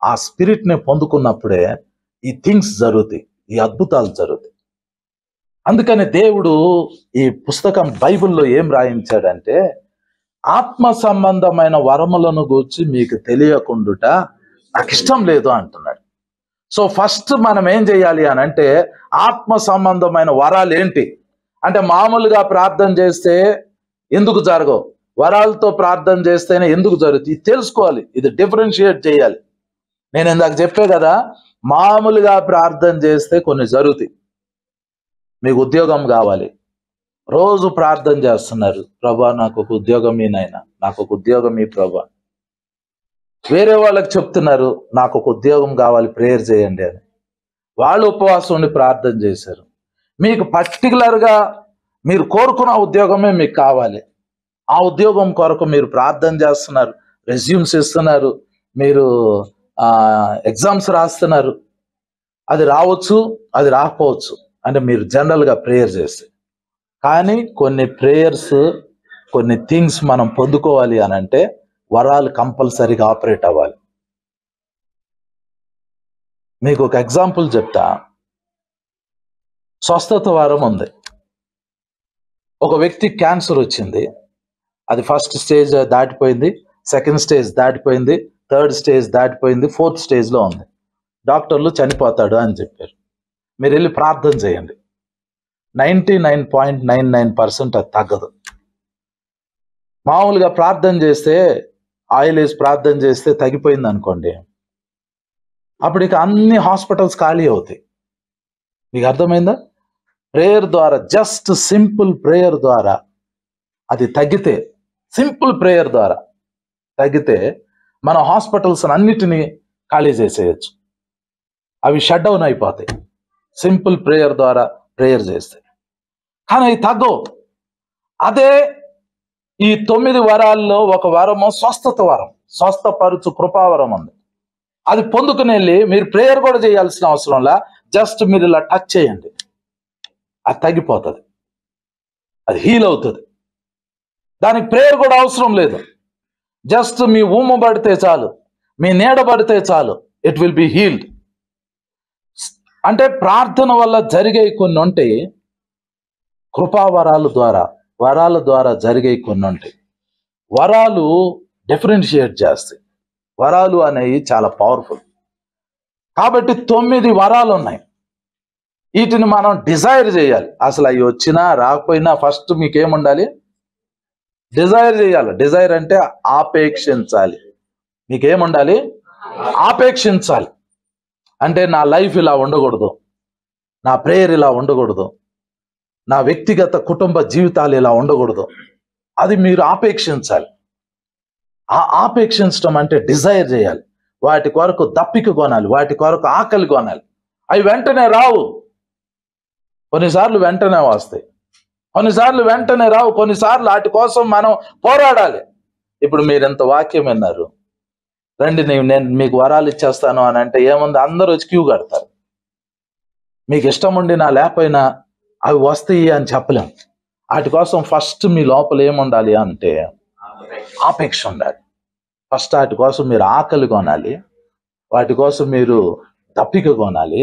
ఆ స్పిరిట్ని పొందుకున్నప్పుడే ఈ థింగ్స్ జరుగుతాయి, ఈ అద్భుతాలు జరుగుతాయి. అందుకని దేవుడు ఈ పుస్తకం బైబిల్లో ఏం రాయించాడంటే, ఆత్మ సంబంధమైన వరములను గూర్చి మీకు తెలియకుండుట నాకు ఇష్టం లేదు అంటున్నాడు. సో ఫస్ట్ మనం ఏం చేయాలి అని అంటే, ఆత్మ సంబంధమైన వరాలు ఏంటి అంటే, మామూలుగా ప్రార్థన చేస్తే ఎందుకు జరగవు, వరాలతో ప్రార్థన చేస్తేనే ఎందుకు జరుగుతుంది, ఇది తెలుసుకోవాలి. ఇది డిఫరెన్షియేట్ చేయాలి. నేను ఇందాక చెప్పే కదా, మామూలుగా ప్రార్థన చేస్తే కొన్ని జరుగుతాయి. మీకు ఉద్యోగం కావాలి, రోజు ప్రార్థన చేస్తున్నారు, ప్రభా నాకు ఒక ఉద్యోగం ఈ నాయనా, నాకు ఒక ఉద్యోగం ఈ ప్రభా. వేరే వాళ్ళకి చెప్తున్నారు నాకు ఒక ఉద్యోగం కావాలి, ప్రేయర్ చేయండి అని. వాళ్ళు ఉపవాసం ఉండి ప్రార్థన చేశారు. మీకు పర్టికులర్గా మీరు కోరుకున్న ఉద్యోగమే మీకు కావాలి. ఆ ఉద్యోగం కొరకు మీరు ప్రార్థన చేస్తున్నారు, రెజ్యూమ్స్ ఇస్తున్నారు, మీరు ఎగ్జామ్స్ రాస్తున్నారు. అది రావచ్చు, అది రాకపోవచ్చు. అంటే మీరు జనరల్గా ప్రేయర్ చేస్తే. కానీ కొన్ని ప్రేయర్స్, కొన్ని థింగ్స్ మనం పొందుకోవాలి అని అంటే వరాలు కంపల్సరీగా ఆపరేట్ అవ్వాలి. మీకు ఒక ఎగ్జాంపుల్ చెప్తా. స్వస్థత వరం ఉంది. ఒక వ్యక్తికి క్యాన్సర్ వచ్చింది. అది ఫస్ట్ స్టేజ్ దాటిపోయింది, సెకండ్ స్టేజ్ దాటిపోయింది, థర్డ్ స్టేజ్ దాటిపోయింది, 4th స్టేజ్లో ఉంది. డాక్టర్లు చనిపోతాడు అని చెప్పారు. మీరు వెళ్ళి ప్రార్థన చేయండి, 99.99% అది తగ్గదు. మామూలుగా ప్రార్థన చేస్తే, ఆయిల్ వేసి ప్రార్థన చేస్తే తగ్గిపోయింది అనుకోండి, అప్పుడు ఇక అన్ని హాస్పిటల్స్ ఖాళీ అవుతాయి. మీకు అర్థమైందా? ప్రేయర్ ద్వారా, జస్ట్ సింపుల్ ప్రేయర్ ద్వారా అది తగ్గితే, సింపుల్ ప్రేయర్ ద్వారా తగ్గితే మన హాస్పిటల్స్ అన్నిటినీ ఖాళీ చేసేయచ్చు. అవి షట్ డౌన్ అయిపోతాయి సింపుల్ ప్రేయర్ ద్వారా ప్రేయర్ చేస్తే. కానీ అవి తగ్గవు. అదే ఈ 9 వరాల్లో ఒక వరము స్వస్థత వరం, స్వస్థపరుచు కృపావరం ఉంది. అది పొందుకుని వెళ్ళి మీరు ప్రేయర్ కూడా చేయాల్సిన అవసరంలా, జస్ట్ మీరు ఇలా టచ్ చేయండి, అది తగ్గిపోతుంది, అది హీల్ అవుతుంది. దానికి ప్రేయర్ కూడా అవసరం లేదు. జస్ట్ మీ ఊమ పడితే చాలు, మీ నీడ పడితే చాలు, ఇట్ విల్ బి హీల్డ్. అంటే ప్రార్థన వల్ల జరిగే కొన్ని ఉంటాయి, కృపావరాల ద్వారా, వరాల ద్వారా జరిగే కొన్ని ఉంటాయి. వరాలు డిఫరెన్షియేట్ చేస్తాయి. వరాలు అనేవి చాలా పవర్ఫుల్. కాబట్టి 9 వరాలు ఉన్నాయి. వీటిని మనం డిజైర్ చేయాలి. అసలు అవి వచ్చినా రాకపోయినా ఫస్ట్ మీకేముండాలి? డిజైర్ చేయాలి. డిజైర్ అంటే ఆపేక్షించాలి. మీకేముండాలి? ఆపేక్షించాలి. అంటే నా లైఫ్ ఇలా ఉండకూడదు, నా ప్రేయర్ ఇలా ఉండకూడదు, నా వ్యక్తిగత కుటుంబ జీవితాలు ఇలా ఉండకూడదు, అది మీరు ఆపేక్షించాలి. ఆ ఆపేక్షించడం అంటే డిజైర్ చేయాలి. వాటి కొరకు దప్పిక కొనాలి, వాటి కొరకు ఆకలి కొనాలి. అవి వెంటనే రావు, కొన్నిసార్లు వెంటనే వస్తాయి, కొన్నిసార్లు వెంటనే రావు, కొన్నిసార్లు వాటి కోసం మనం పోరాడాలి. ఇప్పుడు మీరు ఎంత వాక్యం విన్నారు, రండి నేను మీకు వరాలు ఇచ్చేస్తాను అని అంటే ఏముంది? అందరూ వచ్చి క్యూ కడతారు. మీకు ఇష్టం ఉండి నా లేకపోయినా అవి వస్తాయి అని చెప్పలేం. వాటి కోసం ఫస్ట్ మీ లోపల ఏముండాలి అంటే ఆపేక్ష ఉండాలి. ఫస్ట్ వాటి కోసం మీరు ఆకలి కొనాలి, వాటి కోసం మీరు దప్పిక కొనాలి.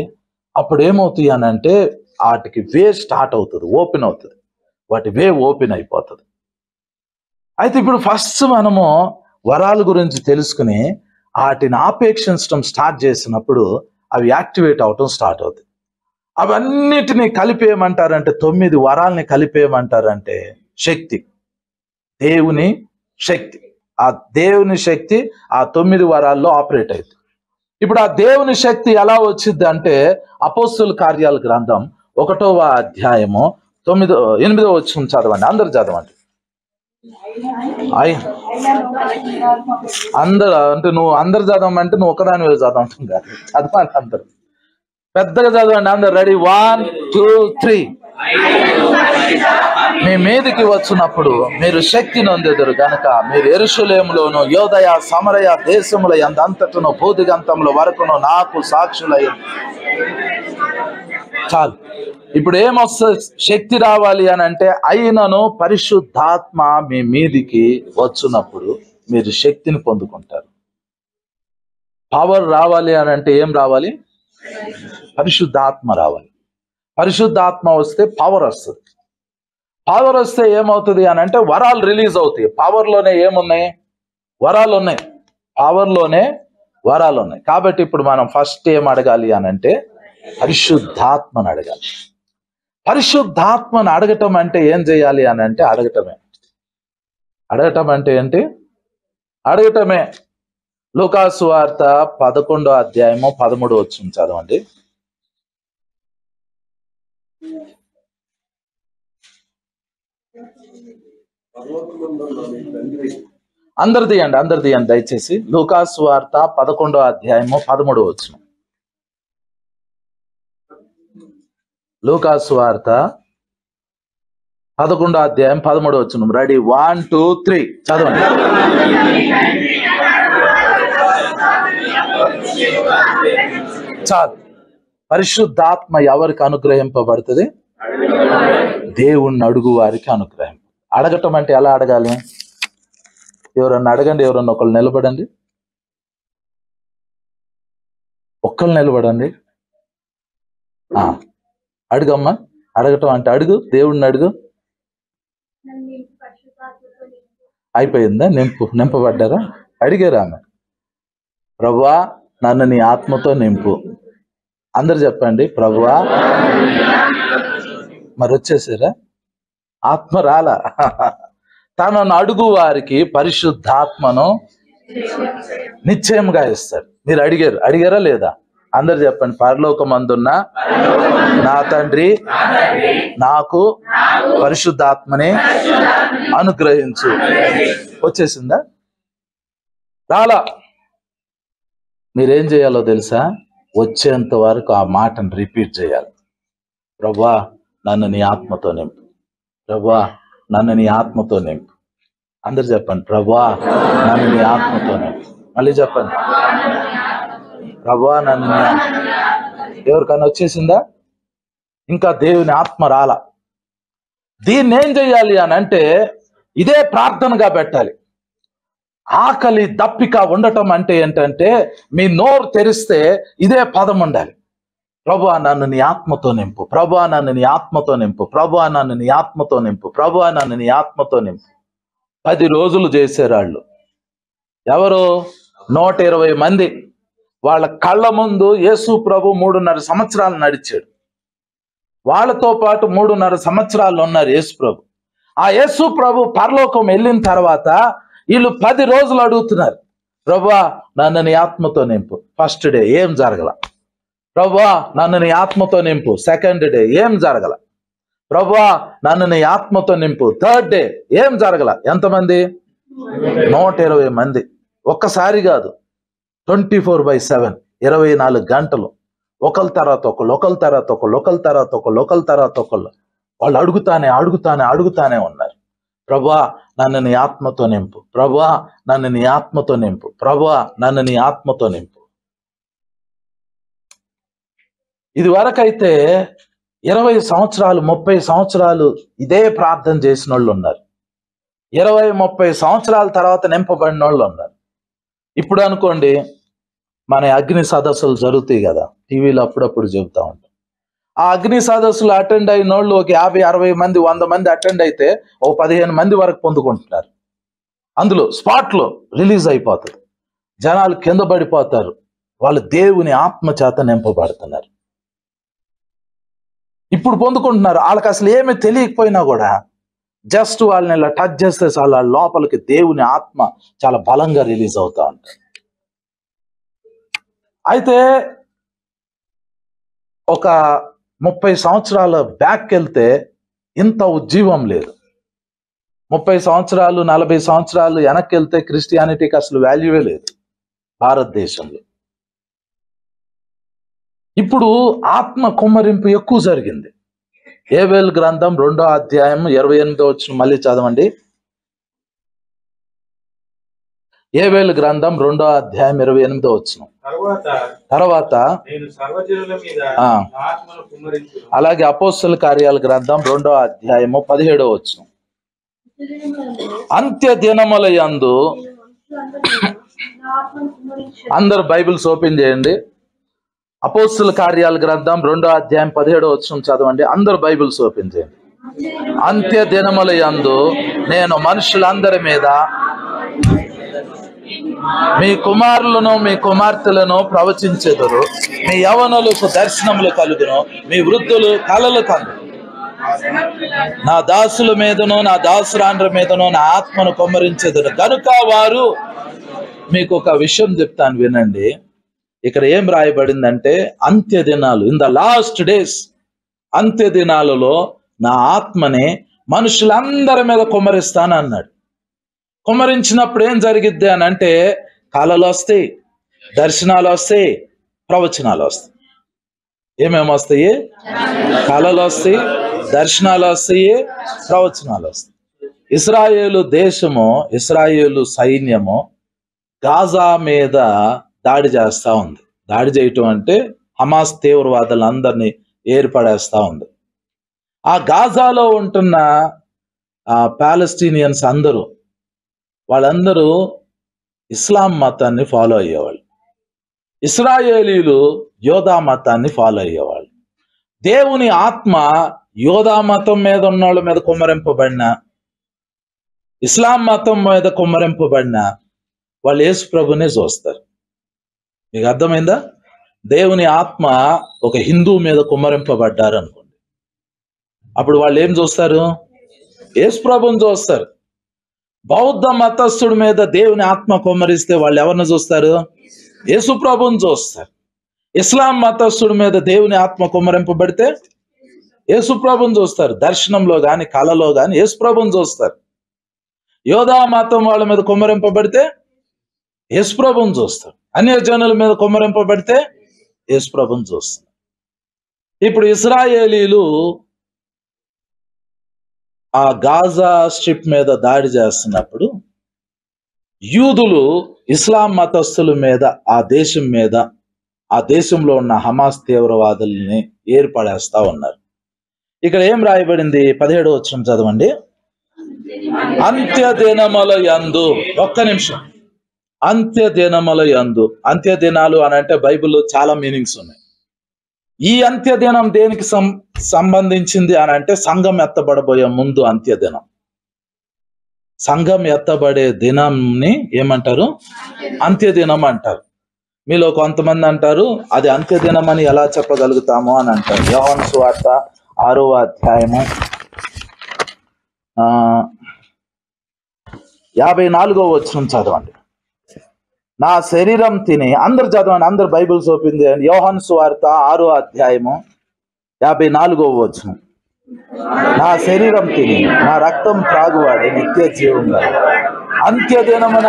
అప్పుడు ఏమవుతాయి అని అంటే వాటికి వే స్టార్ట్ అవుతుంది, ఓపెన్ అవుతుంది, వాటి వే ఓపెన్ అయిపోతుంది. అయితే ఇప్పుడు ఫస్ట్ మనము వరాల గురించి తెలుసుకుని వాటిని ఆపేక్షించడం స్టార్ట్ చేసినప్పుడు అవి యాక్టివేట్ అవటం స్టార్ట్ అవుతుంది. అవన్నిటినీ కలిపేయమంటారంటే, 9 వరాలని కలిపేయమంటారంటే శక్తి, దేవుని శక్తి. ఆ దేవుని శక్తి ఆ 9 వరాల్లో ఆపరేట్ అవుతుంది. ఇప్పుడు ఆ దేవుని శక్తి ఎలా వచ్చింది అంటే, అపోస్తుల కార్యాల గ్రంథం 1వ అధ్యాయము 8వ వచనం చదవండి. అందరు చదవండి. అందరు అంటే నువ్వు అందరు చదవమంటే నువ్వు ఒకదాని మీద చదవంటుంది కాదు, చదవాలి అందరు పెద్దగా చదవండి. అందరు రెడీ? 1 2 3. మీ మీదికి వచ్చినప్పుడు మీరు శక్తి నొందెదరు గనక మీరు యెరూషలేములోను యోదయ సమరయ దేశముల యందంతటను భూదిగంతముల వరకును నాకు సాక్షులయ్యారు. చాలు. ఇప్పుడు ఏమొస్తుంది? శక్తి రావాలి అని అంటే, అయినను పరిశుద్ధాత్మ మీ మీదికి వచ్చినప్పుడు మీరు శక్తిని పొందుకుంటారు. పవర్ రావాలి అని అంటే ఏం రావాలి? పరిశుద్ధాత్మ రావాలి. పరిశుద్ధాత్మ వస్తే పవర్ వస్తుంది. పవర్ వస్తే ఏమవుతుంది అని అంటే వరాలు రిలీజ్ అవుతాయి. పవర్లోనే ఏమున్నాయి? వరాలు ఉన్నాయి. పవర్లోనే వరాలు ఉన్నాయి. కాబట్టి ఇప్పుడు మనం ఫస్ట్ ఏం అడగాలి అని అంటే పరిశుద్ధాత్మను అడగాలి. పరిశుద్ధాత్మను అడగటం అంటే ఏం చేయాలి అని అంటే అడగటమే. అడగటం అంటే ఏంటి? అడగటమే. లూకాసు వార్త 11వ అధ్యాయము 13వ వచనం చదవండి. అందరు తీయండి దయచేసి. లూకాసు వార్త 11వ అధ్యాయము 13వ వచనం. లూకాసు వార్త 11వ అధ్యాయం 13వ వచనం. రెడీ? 1 2 3 చదవండి. చాలు. పరిశుద్ధాత్మ ఎవరికి అనుగ్రహింపబడుతుంది? దేవుణ్ణి అడుగు వారికి అనుగ్రహం. అడగటం అంటే ఎలా అడగాలి? ఎవరన్నా అడగండి. ఎవరన్నా ఒకళ్ళు నిలబడండి. ఒక్కళ్ళు నిలబడండి. అడుగమ్మా. అడగటం అంటే అడుగు, దేవుణ్ణి అడుగు. అయిపోయిందా? నింపబడ్డారా? అడిగారా ఆమె? ప్రభువా నన్ను నీ ఆత్మతో నింపు. అందరు చెప్పండి, ప్రభువా. మరి వచ్చేసారా? ఆత్మ రాలా. తనను అడుగు వారికి పరిశుద్ధాత్మను నిశ్చయంగా ఇస్తాడు. మీరు అడిగారా లేదా? అందరు చెప్పండి, పరలోకమందున్న నా తండ్రి నాకు పరిశుద్ధాత్మని అనుగ్రహించు. వచ్చేసిందా? రాలా. మీరేం చేయాలో తెలుసా? వచ్చేంత వరకు ఆ మాటను రిపీట్ చేయాలి. ప్రభువా నన్ను నీ ఆత్మతో నింపు, ప్రభువా నన్ను నీ ఆత్మతో నింపు. అందరు చెప్పండి, ప్రభువా నన్ను నీ ఆత్మతో నింపు. మళ్ళీ చెప్పండి, ప్రభువా నన్ను నీ. ఎవరికన్నా వచ్చేసిందా? ఇంకా దేవుని ఆత్మ రాలా. దీన్ని ఏం చెయ్యాలి అని అంటే ఇదే ప్రార్థనగా పెట్టాలి. ఆకలి దప్పిక ఉండటం అంటే ఏంటంటే మీ నోరు తెరిస్తే ఇదే పదం ఉండాలి. ప్రభువా నన్ను నీ ఆత్మతో నింపు, ప్రభువా నన్ను నీ ఆత్మతో నింపు, ప్రభువా నన్ను నీ ఆత్మతో నింపు, ప్రభువా నన్ను నీ ఆత్మతో నింపు. 10 రోజులు చేశారు వాళ్ళు. ఎవరు? 120 మంది. వాళ్ళ కళ్ళ ముందు యేసు ప్రభు 3.5 సంవత్సరాలు నడిచాడు. వాళ్ళతో పాటు 3.5 సంవత్సరాలు ఉన్నారు యేసు ప్రభు. ఆ యేసు ప్రభు పరలోకం వెళ్ళిన తర్వాత వీళ్ళు 10 రోజులు అడుగుతున్నారు, ప్రభువా నన్ను నీ ఆత్మతో నింపు. ఫస్ట్ డే ఏం జరగల. ప్రభువా నన్ను నీ ఆత్మతో నింపు. సెకండ్ డే ఏం జరగల. ప్రభువా నన్ను నీ ఆత్మతో నింపు. థర్డ్ డే ఏం జరగల. ఎంతమంది? 120 మంది. ఒక్కసారి కాదు, 24/7 24 గంటలు ఒకళ్ళ తర్వాత ఒకళ్ళు, ఒకళ్ళ తర్వాత ఒకళ్ళు, ఒకళ్ళ తర్వాత ఒకళ్ళు, ఒకళ్ళ తర్వాత ఒకళ్ళు. వాళ్ళు అడుగుతానే ఉన్నారు, ప్రభువా నన్ను నీ ఆత్మతో నింపు, ప్రభువా నన్ను నీ ఆత్మతో నింపు, ప్రభువా నన్ను నీ ఆత్మతో నింపు. ఇది వరకైతే 20 సంవత్సరాలు 30 సంవత్సరాలు ఇదే ప్రార్థన చేసిన వాళ్ళు ఉన్నారు. 20-30 సంవత్సరాల తర్వాత నింపబడిన వాళ్ళు ఉన్నారు. ఇప్పుడు అనుకోండి, మన అగ్ని సదస్సులు జరుగుతాయి కదా, టీవీలో అప్పుడప్పుడు చెబుతా ఉంటాం. ఆ అగ్ని సదస్సులు అటెండ్ అయిన వాళ్ళు ఒక 50-60 మంది 100 మంది అటెండ్ అయితే ఒక 15 మంది వరకు పొందుకుంటున్నారు. అందులో స్పాట్లో రిలీజ్ అయిపోతుంది. జనాలు కింద పడిపోతారు. వాళ్ళు దేవుని ఆత్మ చేత నింపబడుతున్నారు. ఇప్పుడు పొందుకుంటున్నారు. వాళ్ళకి అసలు ఏమీ తెలియకపోయినా కూడా జస్ట్ వాళ్ళని ఇలా టచ్ చేస్తే చాలా లోపలికి దేవుని ఆత్మ చాలా బలంగా రిలీజ్ అవుతా ఉంటారు. అయితే ఒక 30 సంవత్సరాల బ్యాక్ వెళ్తే ఇంత ఉజ్జీవం లేదు. 30 సంవత్సరాలు 40 సంవత్సరాలు వెనక్కి వెళ్తే క్రిస్టియానిటీకి అసలు వాల్యూవే లేదు భారతదేశంలో. ఇప్పుడు ఆత్మ కుమ్మరింపు ఎక్కువ జరిగింది. యోవేలు గ్రంథం 2వ అధ్యాయం 28వ వచనం మళ్ళీ చదవండి. యోవేలు గ్రంథం 2వ అధ్యాయం 28వ వచనం. తర్వాత అలాగే అపోస్తల కార్యాల గ్రంథం 2వ అధ్యాయము 17వ వచనం. అంత్య దినముల యందు అందరు బైబిల్స్ ఓపెన్ చేయండి. అపోస్తల కార్యాల గ్రంథం 2వ అధ్యాయం 17వ వచనం చదవండి. అందరు బైబిల్స్ ఓపెన్ చేయండి. అంత్య దినముల యందు నేను మనుషులందరి మీద మీ కుమారులను మీ కుమార్తెలను ప్రవచించెదరు, మీ యవనులకు దర్శనములు కలుగును, మీ వృద్ధులు కలలు కలుగు. నా దాసుల మీదను నా దాసురాండ్ర మీదను నా ఆత్మను కుమ్మరించెదరు కనుక వారు. మీకు ఒక విషయం చెప్తాను వినండి. ఇక్కడ ఏం రాయబడిందంటే అంత్య దినాలు, ఇన్ ద లాస్ట్ డేస్, అంత్య దినాలలో నా ఆత్మని మనుషులందరి మీద కుమ్మరిస్తాను అన్నాడు. కుమ్మరించినప్పుడు ఏం జరిగిద్ది అని అంటే కళలు వస్తాయి, దర్శనాలు వస్తాయి, ప్రవచనాలు వస్తాయి. ఏమేమి వస్తాయి? కళలు వస్తాయి, దర్శనాలు వస్తాయి, ప్రవచనాలు వస్తాయి. ఇశ్రాయేలు దేశము, ఇశ్రాయేలు సైన్యము గాజా మీద దాడి చేస్తూ ఉంది. దాడి చేయటం అంటే హమాస్ తీవ్రవాదులందరినీ ఏర్పడేస్తూ ఉంది. ఆ గాజాలో ఉంటున్న పాలస్తీనియన్స్ అందరూ, వాళ్ళందరూ ఇస్లాం మతాన్ని ఫాలో అయ్యేవాళ్ళు. ఇశ్రాయేలీలు యోధా మతాన్ని ఫాలో అయ్యేవాళ్ళు. దేవుని ఆత్మ యోధా మతం మీద ఉన్న వాళ్ళ మీద కుమ్మరింపబడిన, ఇస్లాం మతం మీద కుమ్మరింపబడిన వాళ్ళు యేసు ప్రభునే చూస్తారు. మీకు అర్థమైందా? దేవుని ఆత్మ ఒక హిందూ మీద కుమ్మరింపబడ్డారు అనుకోండి, అప్పుడు వాళ్ళు ఏం చూస్తారు? యేసు ప్రభుని చూస్తారు. బౌద్ధ మతస్థుడి మీద దేవుని ఆత్మ కుమ్మరిస్తే వాళ్ళు ఎవరిని చూస్తారు? యేసు ప్రభుని చూస్తారు. ఇస్లాం మతస్థుడి మీద దేవుని ఆత్మ కుమ్మరింపబడితే యేసుప్రభుని చూస్తారు. దర్శనంలో గాని కళలో గాని యేసుప్రభుని చూస్తారు. యోధా మతం వాళ్ళ మీద కుమ్మరింపబడితే యేసుప్రభుని చూస్తారు. అన్యజనుల మీద కుమ్మరింపబడితే యేసుప్రభుని చూస్తారు. ఇప్పుడు ఇశ్రాయేలీలు ఆ గాజా స్ట్రిప్ మీద దాడి చేస్తున్నప్పుడు యూదులు ఇస్లాం మతస్థుల మీద, ఆ దేశం మీద, ఆ దేశంలో ఉన్న హమాస్ తీవ్రవాదుల్ని ఏర్పడేస్తా ఉన్నారు. ఇక్కడ ఏం రాయబడింది? 17వ వచనం చదవండి. అంత్య దినముల యందు, ఒక్క నిమిషం, అంత్య దినముల యందు. అంత్య దినాలు అని అంటే బైబిల్లో చాలా మీనింగ్స్ ఉన్నాయి. ఈ అంత్య దినం దేనికి సంబంధించింది అని అంటే సంఘం ఎత్తబడబోయే ముందు అంత్య దినం. సంఘం ఎత్తబడే దినంని ఏమంటారు? అంత్య దినం అంటారు. మీలో కొంతమంది అంటారు అది అంత్య దినం అని ఎలా చెప్పగలుగుతాము అని అంటారు. యోహాను సువార్త 6వ అధ్యాయము 54వ వచనం చదవండి. నా శరీరం తిని, అందరు చదవండి, అందరు బైబిల్స్ ఓపెన్ చేయండి. యోహాను సువార్త 6వ అధ్యాయము 54వ వచనం. నా శరీరం తిని నా రక్తం త్రాగువాడే నిత్య జీవం గల. అంత్యదినమున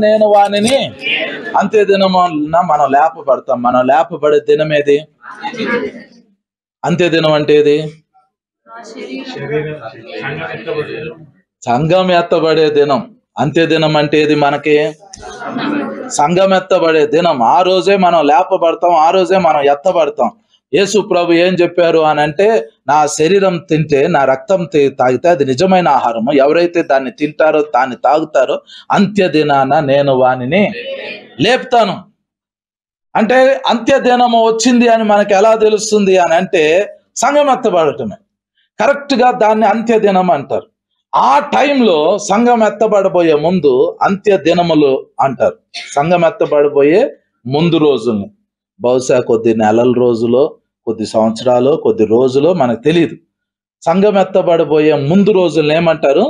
నేను వానిని, అంత్యదినమున మనం లేపబడతాం. మనం లేపబడే దినం ఏది? అంత్యదినం అంటే ఏది? సంఘం ఎత్తబడే దినం. అంత్యదినం అంటే ఏది? మనకి సంఘం ఎత్తబడే దినం. ఆ రోజే మనం లేపబడతాం, ఆ రోజే మనం ఎత్తబడతాం. యేసు ప్రభు ఏం చెప్పారు అని అంటే, నా శరీరం తింటే, నా రక్తం తాగితే అది నిజమైన ఆహారము. ఎవరైతే దాన్ని తింటారో, దాన్ని తాగుతారో, అంత్యదినాన నేను వానిని లేపుతాను. అంటే అంత్యదినము వచ్చింది అని మనకి ఎలా తెలుస్తుంది అని అంటే సంఘం ఎత్తబడటమే. కరెక్ట్ గా దాన్ని అంత్యదినం అంటారు. ఆ టైంలో సంఘం ఎత్తబడబోయే ముందు అంత్య దినములు అంటారు. సంఘం ఎత్తబడబోయే ముందు రోజుల్ని, బహుశా కొద్ది నెలల రోజులో, కొద్ది సంవత్సరాలు, కొద్ది రోజులో మనకు తెలియదు. సంఘం ఎత్తబడబోయే ముందు రోజుల్ని ఏమంటారు?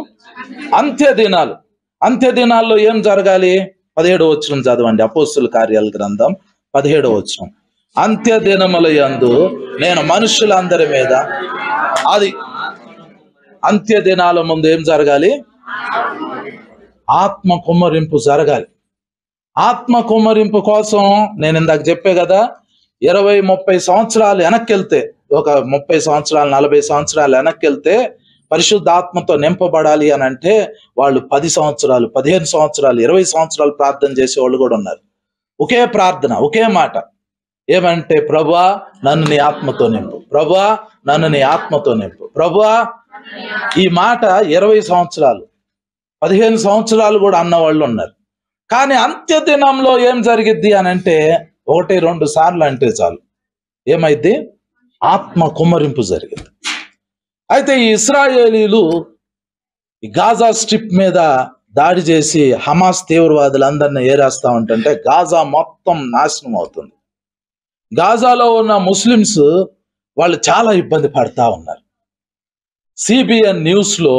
అంత్య దినాలు. అంత్య దినాల్లో ఏం జరగాలి? 17వ వచనం చదవండి. అపోస్తుల కార్యాల గ్రంథం 17వ వచనం. అంత్య దినముల యందు నేను మనుషులందరి మీద, అది అంత్య దినాల ముందు ఏం జరగాలి? ఆత్మ కుమ్మరింపు జరగాలి. ఆత్మ కుమ్మరింపు కోసం నేను ఇందాక చెప్పే కదా, 20-30 సంవత్సరాలు వెనక్కి వెళ్తే, ఒక 30 సంవత్సరాలు 40 సంవత్సరాలు వెనక్కి వెళ్తే పరిశుద్ధాత్మతో నింపబడాలి అని అంటే వాళ్ళు 10 సంవత్సరాలు 15 సంవత్సరాలు 20 సంవత్సరాలు ప్రార్థన చేసే వాళ్ళు కూడా ఉన్నారు. ఒకే ప్రార్థన, ఒకే మాట ఏమంటే, ప్రభువా నన్ను నీ ఆత్మతో నింపు, ప్రభువా నన్ను నీ ఆత్మతో నింపు, ప్రభువా. ఈ మాట 20 సంవత్సరాలు 15 సంవత్సరాలు కూడా అన్న వాళ్ళు ఉన్నారు. కానీ అంత్య దినంలో ఏం జరిగిద్ది అని అంటే 1-2 సార్లు అంటే చాలు, ఏమైద్ది? ఆత్మ కుమ్మరింపు జరిగింది. అయితే ఈ ఇశ్రాయేలీలు ఈ గాజా స్ట్రిప్ మీద దాడి చేసి హమాస్ తీవ్రవాదులందరినీ ఏరేస్తా ఉంటుంటే గాజా మొత్తం నాశనం అవుతుంది. గాజాలో ఉన్న ముస్లిమ్స్ వాళ్ళు చాలా ఇబ్బంది పడతా ఉన్నారు. సిబిఎన్ న్యూస్ లో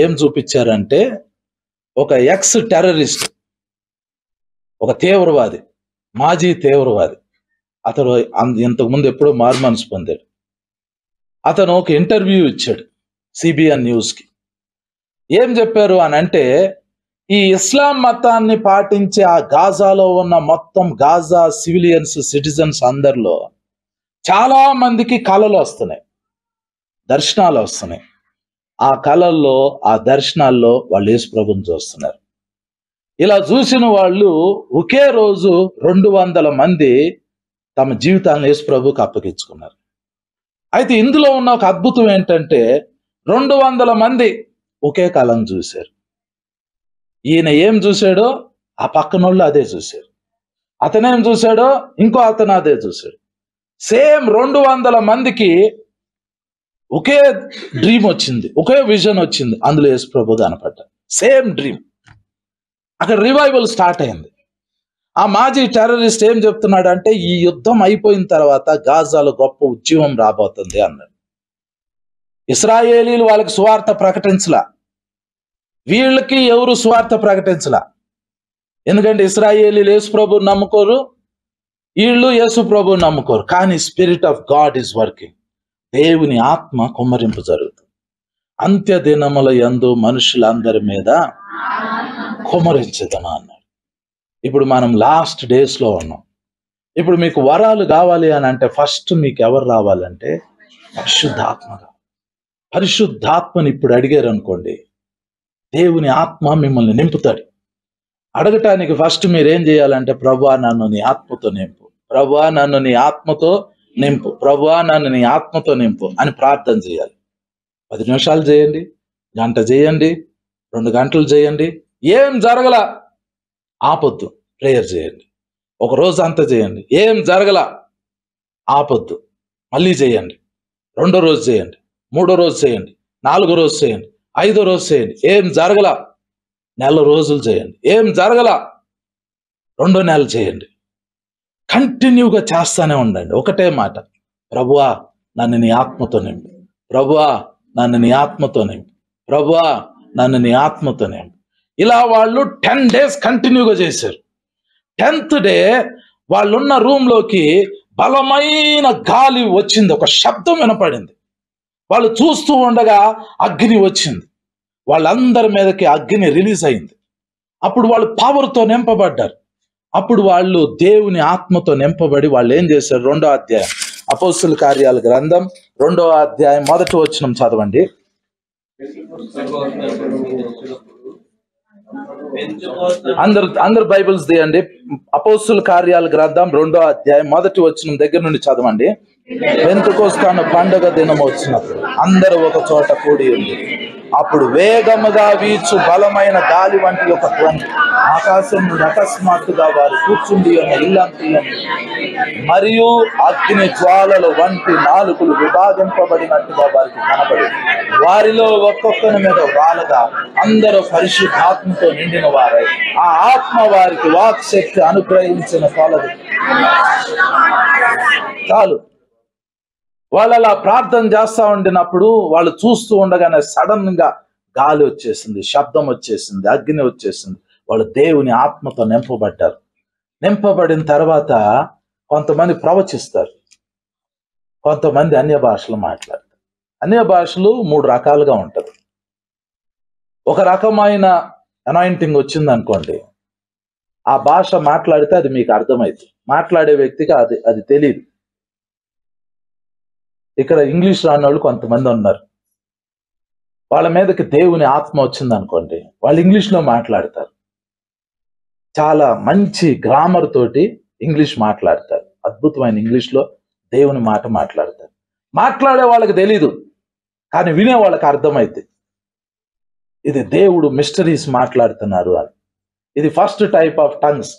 ఏం చూపించారంటే, ఒక ఎక్స్ టెర్రరిస్ట్, ఒక తీవ్రవాది, మాజీ తీవ్రవాది, అతడు ఇంతకుముందు ఎప్పుడో మారు మనసు పొందాడు. అతను ఒక ఇంటర్వ్యూ ఇచ్చాడు సిబిఎన్ న్యూస్కి. ఏం చెప్పారు అని అంటే, ఈ ఇస్లాం మతాన్ని పాటించే ఆ గాజాలో ఉన్న మొత్తం గాజా సివిలియన్స్, సిటిజన్స్ అందరిలో చాలా మందికి కళలు వస్తున్నాయి, దర్శనాలు వస్తున్నాయి. ఆ కళల్లో, ఆ దర్శనాల్లో వాళ్ళు యేసు ప్రభువుని చూస్తున్నారు. ఇలా చూసిన వాళ్ళు ఒకే రోజు 200 మంది తమ జీవితాలను యేసు ప్రభువుకి అప్పగించుకున్నారు. అయితే ఇందులో ఉన్న ఒక అద్భుతం ఏంటంటే, 200 మంది ఒకే కళను చూశారు. ఈయన ఏం చూశాడో ఆ పక్కనోళ్ళు అదే చూశారు, అతనేం చూశాడో ఇంకో అతను అదే చూశాడు. సేమ్ 200 మందికి ఒకే డ్రీమ్ వచ్చింది, ఒకే విజన్ వచ్చింది. అందులో యేసు ప్రభు కనపడ్డాడు. Same dream. అక్కడ రివైవల్ స్టార్ట్ అయింది. ఆ మాజీ టెర్రరిస్ట్ ఏం చెప్తున్నాడు అంటే, ఈ యుద్ధం అయిపోయిన తర్వాత గాజాలో గొప్ప ఉద్యమం రాబోతుంది అన్నాడు. ఇశ్రాయేలీలు వాళ్ళకి సువార్త ప్రకటించలా, వీళ్ళకి ఎవరు సువార్త ప్రకటించలా. ఎందుకంటే ఇశ్రాయేలీలు యేసు ప్రభువుని నమ్ముకోరు, వీళ్ళు యేసు ప్రభు నమ్ముకోరు, కానీ spirit of God is working. దేవుని ఆత్మ కుమ్మరింపు జరుగుతుంది. అంత్య దినముల యందు మనుషులందరి మీద కుమ్మరించదను అన్నాడు. ఇప్పుడు మనం లాస్ట్ డేస్లో ఉన్నాం. ఇప్పుడు మీకు వరాలు కావాలి అని అంటే ఫస్ట్ మీకు ఎవరు రావాలంటే పరిశుద్ధాత్మ. పరిశుద్ధాత్మని ఇప్పుడు అడిగారు అనుకోండి, దేవుని ఆత్మ మిమ్మల్ని నింపుతాడు. అడగటానికి ఫస్ట్ మీరేం చేయాలంటే, ప్రభువా నన్ను నీ ఆత్మతో నింపు, ప్రభువా నన్ను నీ ఆత్మతో నింపు, ప్రభువా నన్ను నీ ఆత్మతో నింపు అని ప్రార్థన చేయాలి. 10 నిమిషాలు చేయండి, గంట చేయండి, 2 గంటలు చేయండి, ఏం జరగల ఆపొద్దు, ప్రేయర్ చేయండి. ఒక రోజు అంతా చేయండి, ఏం జరగల ఆపొద్దు, మళ్ళీ చేయండి. 2వ రోజు చేయండి, 3వ రోజు చేయండి, 4వ రోజు చేయండి, 5వ రోజు చేయండి, ఏం జరగల. నెల రోజులు చేయండి, ఏం జరగల. 2వ నెల చేయండి. కంటిన్యూగా చేస్తానే ఉండండి. ఒకటే మాట, ప్రభువా నన్ను నీ ఆత్మతో నింపు, ప్రభువా నన్ను నీ ఆత్మతో నింపు, ప్రభువా నన్ను నీ ఆత్మతో నింపు. ఇలా వాళ్ళు 10 days కంటిన్యూగా చేశారు. 10th డే వాళ్ళున్న రూమ్లోకి బలమైన గాలి వచ్చింది, ఒక శబ్దం వినపడింది. వాళ్ళు చూస్తూ ఉండగా అగ్ని వచ్చింది, వాళ్ళందరి మీదకి అగ్ని రిలీజ్ అయింది. అప్పుడు వాళ్ళు పవర్తో నింపబడ్డారు. అప్పుడు వాళ్ళు దేవుని ఆత్మతో నింపబడి వాళ్ళు ఏం చేశారు? 2వ అధ్యాయం అపోస్తుల కార్యాల గ్రంథం 2వ అధ్యాయం 1వ వచనం చదవండి. అందరు బైబిల్స్ తీయండి. అపోస్తుల కార్యాల గ్రంథం 2వ అధ్యాయం 1వ వచనం దగ్గర నుండి చదవండి. పెంతెకొస్తు పండుగ దినం వచ్చినప్పుడు అందరూ ఒక చోట కూడి ఉంది. అప్పుడు వేగముగా వీచు బలమైన గాలి వంటి ఒక ధ్వని ఆకాశం నుండి అకస్మాత్తుగా వారు కూర్చుండి ఉన్న ఇల్లంతని మరియు అగ్ని జ్వాలలు వంటి నాలుకలు విభాగింపబడినట్టుగా వారికి కనబడి వారిలో ఒక్కొక్కరి మీద వాలగా అందరూ పరిశుద్ధాత్మతో నిండిన వారై ఆ ఆత్మ వారికి వాక్ శక్తి అనుగ్రహించిన కొలది. చాలు. వాళ్ళు అలా ప్రార్థన చేస్తూ ఉండినప్పుడు వాళ్ళు చూస్తూ ఉండగానే సడన్ గా గాలి వచ్చేసింది, శబ్దం వచ్చేసింది, అగ్ని వచ్చేసింది. వాళ్ళు దేవుని ఆత్మతో నింపబడ్డారు. నింపబడిన తర్వాత కొంతమంది ప్రవచిస్తారు, కొంతమంది అన్య భాషలు మాట్లాడతారు. అన్య భాషలు 3 రకాలుగా ఉంటుంది. ఒక రకమైన అనాయింటింగ్ వచ్చింది అనుకోండి, ఆ భాష మాట్లాడితే అది మీకు అర్థమైంది, మాట్లాడే వ్యక్తికి అది తెలియదు. ఇక్కడ ఇంగ్లీష్ రాని వాళ్ళు కొంతమంది ఉన్నారు, వాళ్ళ మీదకి దేవుని ఆత్మ వచ్చింది అనుకోండి, వాళ్ళు ఇంగ్లీష్లో మాట్లాడతారు. చాలా మంచి గ్రామర్ తోటి ఇంగ్లీష్ మాట్లాడతారు, అద్భుతమైన ఇంగ్లీష్లో దేవుని మాట మాట్లాడతారు. మాట్లాడే వాళ్ళకి తెలీదు, కానీ వినే వాళ్ళకి అర్థమైంది ఇది దేవుడు మిస్టరీస్ మాట్లాడుతున్నారు అని. ఇది ఫస్ట్ టైప్ ఆఫ్ టంగ్స్.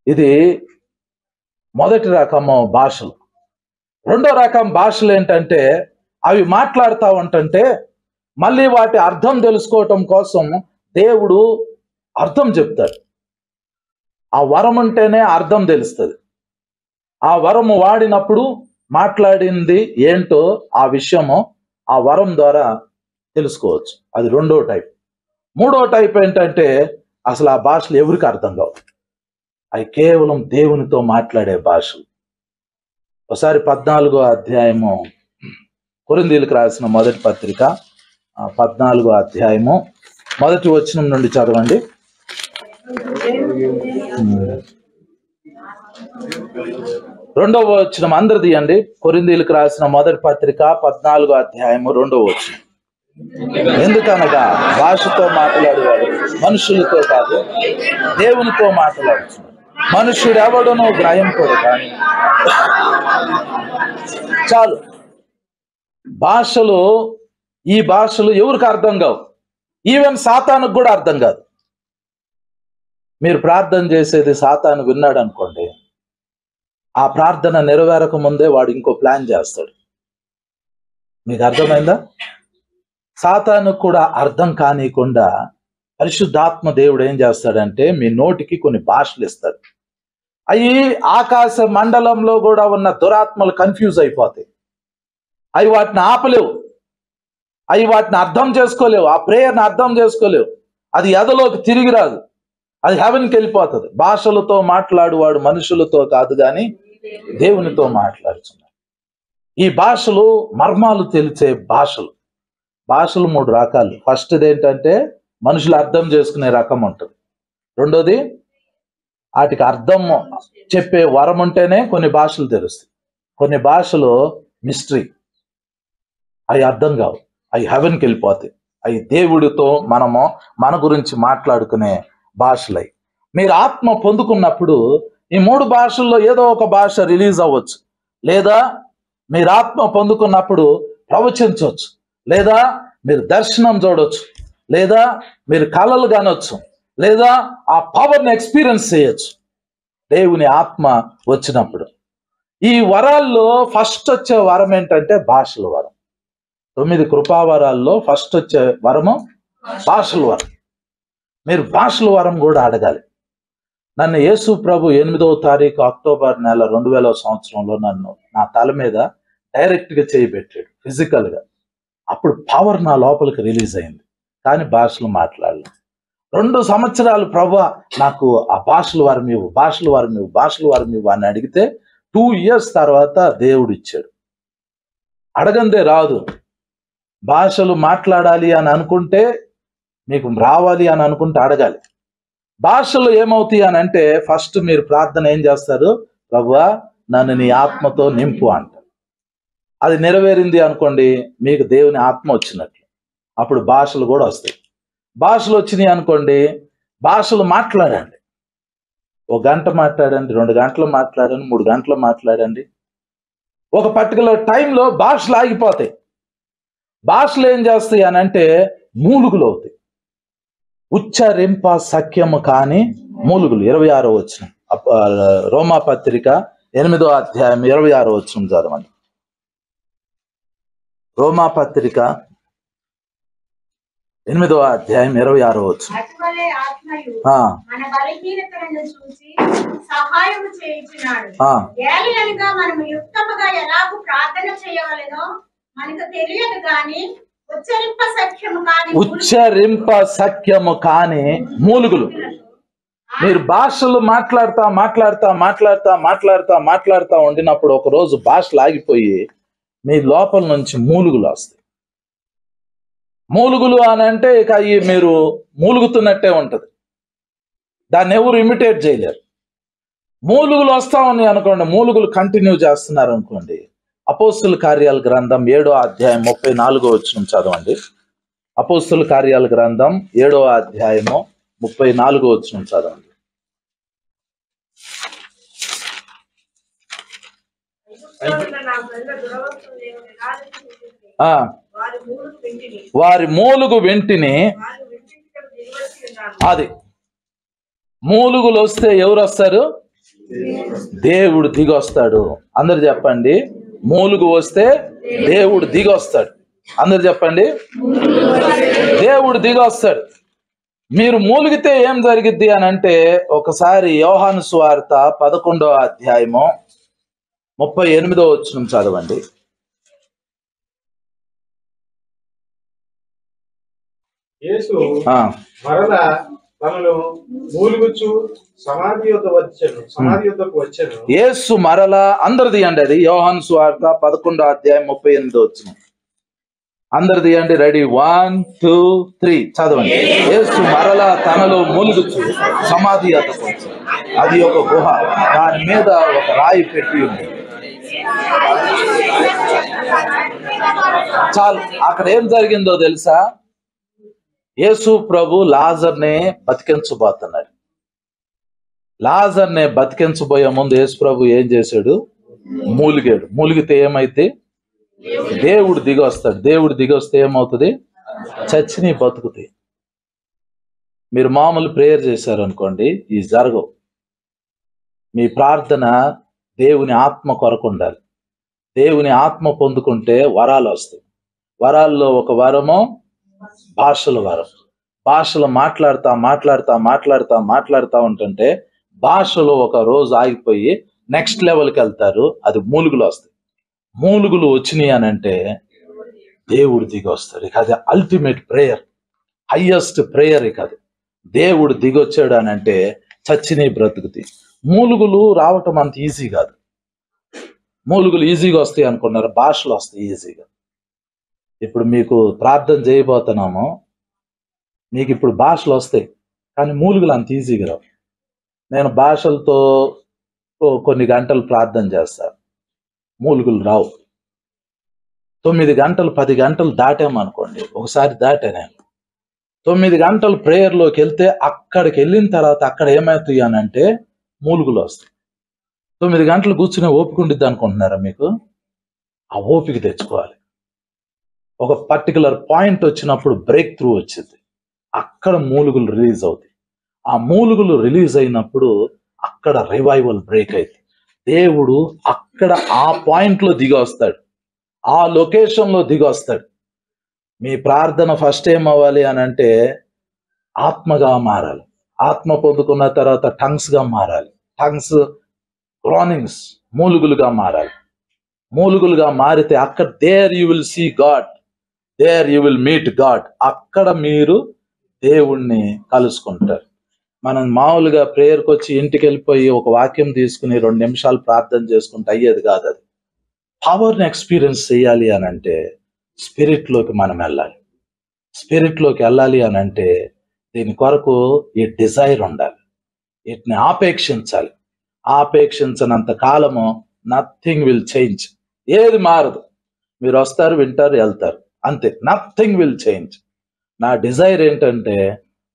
ఇది మొదటి రకము భాషలు. 2వ రకం భాషలు ఏంటంటే అవి మాట్లాడుతూ ఉంటుంటే మళ్ళీ వాటి అర్థం తెలుసుకోవటం కోసం దేవుడు అర్థం చెప్తాడు. ఆ వరం ఉంటేనే అర్థం తెలుస్తుంది. ఆ వరము వాడినప్పుడు మాట్లాడింది ఏంటో ఆ విషయము ఆ వరం ద్వారా తెలుసుకోవచ్చు. అది 2వ టైప్. 3వ టైప్ ఏంటంటే అసలు ఆ భాషలు ఎవరికి అర్థం కావు, అవి కేవలం దేవునితో మాట్లాడే భాషలు. ఒకసారి 14వ అధ్యాయము కొరింథీయులకు రాసిన మొదటి పత్రిక 14వ అధ్యాయము 1వ వచనం నుండి చదవండి. 2వ వచనం అందరు తీయండి. కొరింథీయులకు రాసిన మొదటి పత్రిక 14వ అధ్యాయము 2వ వచనం. ఎందుకనగా భాషతో మాట్లాడేవాడు మనుషులతో కాదు దేవునితో మాట్లాడుతున్నాడు. మనుష్యుడు ఎవడునో గ్రహింపడు కానీ. చాలు. భాషలు, ఈ భాషలు ఎవరికి అర్థం కావు, ఈవెన్ సాతానుకు కూడా అర్థం కాదు. మీరు ప్రార్థన చేసేది సాతాను విన్నాడు అనుకోండి, ఆ ప్రార్థన నెరవేరక ముందే వాడు ఇంకో ప్లాన్ చేస్తాడు. మీకు అర్థమైందా? సాతాను కూడా అర్థం కానికుండా పరిశుద్ధాత్మ దేవుడు ఏం చేస్తాడంటే మీ నోటికి కొన్ని భాషలు ఇస్తాడు. అవి ఆకాశ మండలంలో కూడా ఉన్న దురాత్మలు కన్ఫ్యూజ్ అయిపోతాయి. అవి వాటిని ఆపలేవు, అవి వాటిని అర్థం చేసుకోలేవు, ఆ ప్రేయర్ని అర్థం చేసుకోలేవు. అది ఎదలోకి తిరిగి రాదు. అది హెవెన్కి వెళ్ళిపోతుంది. భాషలతో మాట్లాడువాడు మనుషులతో కాదు కానీ దేవునితో మాట్లాడుతున్నాడు. ఈ భాషలు మర్మాలు తెలిసే భాషలు. భాషలు 3 రకాలు. ఫస్ట్ది ఏంటంటే మనుషులు అర్థం చేసుకునే రకం ఉంటుంది. రెండోది వాటికి అర్థం చెప్పే వరం ఉంటేనే కొన్ని భాషలు తెలుస్తాయి. కొన్ని భాషలు మిస్టరీ, అవి అర్థం కావు, అవి హెవెన్కి వెళ్ళిపోతాయి. అవి దేవుడితో మనము మన గురించి మాట్లాడుకునే భాషలై. మీరు ఆత్మ పొందుకున్నప్పుడు ఈ 3 భాషల్లో ఏదో ఒక భాష రిలీజ్ అవ్వచ్చు, లేదా మీరు ఆత్మ పొందుకున్నప్పుడు ప్రవచించవచ్చు, లేదా మీరు దర్శనం చూడవచ్చు, లేదా మీరు కళలు కానొచ్చు, లేదా ఆ పవర్ని ఎక్స్పీరియన్స్ చేయొచ్చు దేవుని ఆత్మ వచ్చినప్పుడు. ఈ వరాల్లో ఫస్ట్ వచ్చే వరం ఏంటంటే భాషల వరం. 9 కృపావరాల్లో ఫస్ట్ వచ్చే వరము భాషల వరం. మీరు భాషల వరం కూడా అడగాలి. నన్ను యేసు ప్రభు 8వ తారీఖు అక్టోబర్ నెల 2000 సంవత్సరంలో నన్ను నా తల మీద డైరెక్ట్గా చేయబెట్టాడు ఫిజికల్గా. అప్పుడు పవర్ నా లోపలికి రిలీజ్ అయింది, కానీ భాషలు మాట్లాడలేదు. 2 సంవత్సరాలు ప్రభువా నాకు ఆ భాషల వరం ఇవ్వు, భాషల వరం ఇవ్వు, భాషల వరం ఇవ్వు అని అడిగితే 2 years తర్వాత దేవుడు ఇచ్చాడు. అడగందే రాదు. భాషలు మాట్లాడాలి అని అనుకుంటే, మీకు రావాలి అని అనుకుంటే అడగాలి. భాషలు ఏమవుతాయి అని అంటే ఫస్ట్ మీరు ప్రార్థన ఏం చేస్తారు? ప్రభువా నన్ను నీ ఆత్మతో నింపు అంటారు. అది నెరవేరింది అనుకోండి, మీకు దేవుని ఆత్మ వచ్చినట్లు. అప్పుడు భాషలు కూడా వస్తాయి. భాషలు వచ్చినాయి అనుకోండి, భాషలు మాట్లాడండి. 1 గంట మాట్లాడండి, 2 గంటలు మాట్లాడండి, 3 గంటలు మాట్లాడండి. ఒక పర్టికులర్ టైంలో భాషలు ఆగిపోతాయి. భాషలు ఏం చేస్తాయి అని అంటే మూలుగులు అవుతాయి. ఉచ్చరింప సఖ్యము కాని మూలుగులు. 26వ వచనం, రోమా పత్రిక 8వ అధ్యాయం 26వ వచనం చదవండి. రోమా పత్రిక 8వ అధ్యాయం 26వ వచనం. అటువలే ఆత్మయు మన బలహీనతలను చూసి సహాయము చేయుచున్నాడు. ఏలయనగా మనము యుక్తముగా ఎలాగూ ప్రార్థన చేయవలెనో మనకు తెలియదు గాని ఉచ్చరింప సఖ్యము కాని మూలుగులు. మీరు భాషలు మాట్లాడుతా ఉండినప్పుడు ఒకరోజు భాషలు ఆగిపోయి మీ లోపల నుంచి మూలుగులు వస్తాయి. మూలుగులు అని అంటే ఇక మీరు మూలుగుతున్నట్టే ఉంటుంది, దాన్ని ఎవరు ఇమిటేట్ చేయలేరు. మూలుగులు వస్తా ఉన్నాయి అనుకోండి, మూలుగులు కంటిన్యూ చేస్తున్నారు అనుకోండి. అపోస్తుల కార్యాల గ్రంథం 7వ అధ్యాయం 34వ వచనం చదవండి. అపోస్తుల కార్యాల గ్రంథం 7వ అధ్యాయము 34వ వచనం చదవండి. వారి మూలుగు వెంటిని, అది మూలుగులు వస్తే ఎవరు వస్తారు? దేవుడు దిగొస్తాడు. అందరు చెప్పండి, మూలుగు వస్తే దేవుడు దిగొస్తాడు. అందరు చెప్పండి, దేవుడు దిగొస్తాడు. మీరు మూలిగితే ఏం జరిగిద్ది అని అంటే, ఒకసారి యోహాను సువార్త 11వ అధ్యాయము 38వ వచనం చదవండి. యేసు మరలా తనను మూలుగుచు సమాధి యొద్దకు వచ్చెను. యేసు మరలా, అందరు తీయండి అది యోహాను సువార్త 11వ అధ్యాయం 38వ వచనం. అందరు తీయండి, రెడీ, 1 2 3 చదవండి. యేసు మరలా తనలో మూలుగుచు సమాధి యొద్దకు వచ్చెను. అది ఒక గుహ, దాని మీద ఒక రాయి పెట్టి ఉంది. చాలు. అక్కడ ఏం జరిగిందో తెలుసా? యేసు ప్రభు లాజర్నే బతికించబోతున్నాడు. లాజర్నే బతికించబోయే ముందు యేసు ప్రభు ఏం చేశాడు? మూలిగాడు. మూలిగితే ఏమైతే? దేవుడు దిగొస్తాడు. దేవుడు దిగొస్తే ఏమవుతుంది? చచ్చిని బతుకుతాయి. మీరు మామూలు ప్రేయర్ చేశారు అనుకోండి, ఇది జరగవు. మీ ప్రార్థన దేవుని ఆత్మ కొరకు ఉండాలి. దేవుని ఆత్మ పొందుకుంటే వరాలు వస్తాయి. వరాల్లో ఒక వరము భాషల వరం. భాషలు మాట్లాడుతా ఉంటుంటే భాషలో ఒక రోజు ఆగిపోయి నెక్స్ట్ లెవెల్కి వెళ్తారు. అది మూలుగులు వస్తాయి. మూలుగులు వచ్చినాయి అని అంటే దేవుడు దిగి వస్తాడు. ఇక అది అల్టిమేట్ ప్రేయర్, హైయెస్ట్ ప్రేయర్. ఇక అది దేవుడు దిగొచ్చాడు అని అంటే చచ్చిని బ్రతుకుతి. మూలుగులు రావటం అంత ఈజీ కాదు. మూలుగులు ఈజీగా వస్తాయి అనుకున్నారు, భాషలు వస్తాయి ఈజీగా. ఇప్పుడు మీకు ప్రార్థన చేయబోతున్నాము, మీకు ఇప్పుడు భాషలు వస్తాయి, కానీ మూలుగులు అంత ఈజీగా రావు. నేను భాషలతో కొన్ని గంటలు ప్రార్థన చేస్తాను, మూలుగులు రావు. 9 గంటలు 10 గంటలు దాటామనుకోండి, ఒకసారి దాటా నేను 9 గంటలు ప్రేయర్లోకి వెళ్తే అక్కడికి వెళ్ళిన తర్వాత అక్కడ ఏమవుతాయి అని అంటే మూలుగులు వస్తాయి. 9 గంటలు కూర్చునే ఓపిక ఉండిద్ది అనుకుంటున్నారా మీకు? ఆ ఓపిక తెచ్చుకోవాలి. ఒక పర్టికులర్ పాయింట్ వచ్చినప్పుడు బ్రేక్ త్రూ వచ్చింది, అక్కడ మూలుగులు రిలీజ్ అవుతాయి. ఆ మూలుగులు రిలీజ్ అయినప్పుడు అక్కడ రివైవల్ బ్రేక్ అవుతుంది. దేవుడు అక్కడ ఆ పాయింట్లో దిగి వస్తాడు, ఆ లొకేషన్లో దిగి వస్తాడు. మీ ప్రార్థన ఫస్ట్ ఏం అవ్వాలి అని అంటే ఆత్మగా మారాలి. ఆత్మ పొందుకున్న తర్వాత టంగ్స్గా మారాలి. టంగ్స్ గ్రోనింగ్స్ మూలుగులుగా మారాలి. మూలుగులుగా మారితే అక్కడ there you will see God, there you will meet God. అక్కడ మీరు దేవుణ్ణి కలుసుకుంటారు. మనం మామూలుగా ప్రేయర్కి వచ్చి ఇంటికి వెళ్ళిపోయి ఒక వాక్యం తీసుకుని 2 నిమిషాలు ప్రార్థన చేసుకుంటే అయ్యేది కాదు. అది పవర్ని ఎక్స్పీరియన్స్ చేయాలి అని అంటే స్పిరిట్లోకి మనం వెళ్ళాలి. స్పిరిట్లోకి వెళ్ళాలి అని అంటే దీని కొరకు ఈ డిజైర్ ఉండాలి, వీటిని ఆపేక్షించాలి. ఆపేక్షించినంత కాలము నథింగ్ విల్ చేంజ్. ఏది మారదు. మీరు వస్తారు, వింటారు, వెళ్తారు, అంతే. Nothing will change. నా డిజైర్ ఏంటంటే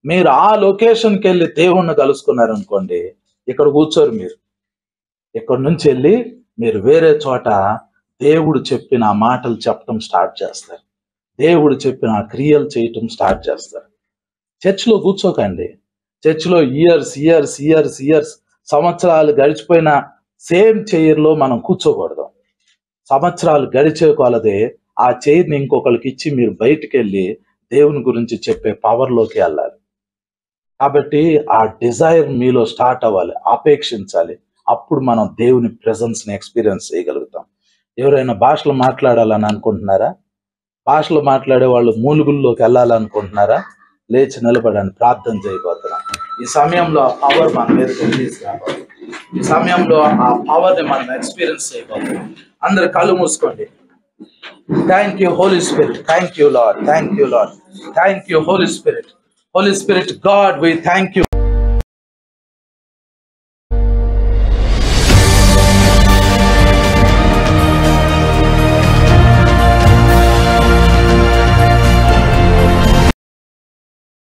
మీరు ఆ లొకేషన్కి వెళ్ళి దేవుణ్ణి కలుసుకున్నారనుకోండి, ఇక్కడ కూర్చోరు మీరు. ఇక్కడ నుంచి వెళ్ళి మీరు వేరే చోట దేవుడు చెప్పిన మాటలు చెప్పడం స్టార్ట్ చేస్తారు, దేవుడు చెప్పిన క్రియలు చేయటం స్టార్ట్ చేస్తారు. చర్చ్లో కూర్చోకండి. చర్చ్లో ఇయర్స్ సంవత్సరాలు గడిచిపోయిన సేమ్ చైర్లో మనం కూర్చోకూడదు. సంవత్సరాలు గడిచే కొలదే ఆ చైర్ని ఇంకొకరికి ఇచ్చి మీరు బయటికి వెళ్ళి దేవుని గురించి చెప్పే పవర్లోకి వెళ్ళాలి. కాబట్టి ఆ డిజైర్ మీలో స్టార్ట్ అవ్వాలి, ఆపేక్షించాలి. అప్పుడు మనం దేవుని ప్రెజెన్స్ని ఎక్స్పీరియన్స్ చేయగలుగుతాం. ఎవరైనా భాషలు మాట్లాడాలని అనుకుంటున్నారా? భాషలు మాట్లాడే వాళ్ళు మూలుగుల్లోకి వెళ్ళాలనుకుంటున్నారా? లేచి నిలబడని ప్రార్థన చేయబోతున్నాం. ఈ సమయంలో ఆ పవర్ మన మీదకి రిలీజ్ కావాలి. ఈ సమయంలో ఆ పవర్ని మనం ఎక్స్పీరియన్స్ చేయబోతున్నాం. అందరు కళ్ళు మూసుకోండి. Thank you Holy Spirit, thank you Lord, thank you Lord, thank you Holy Spirit. Holy Spirit, God, we thank you.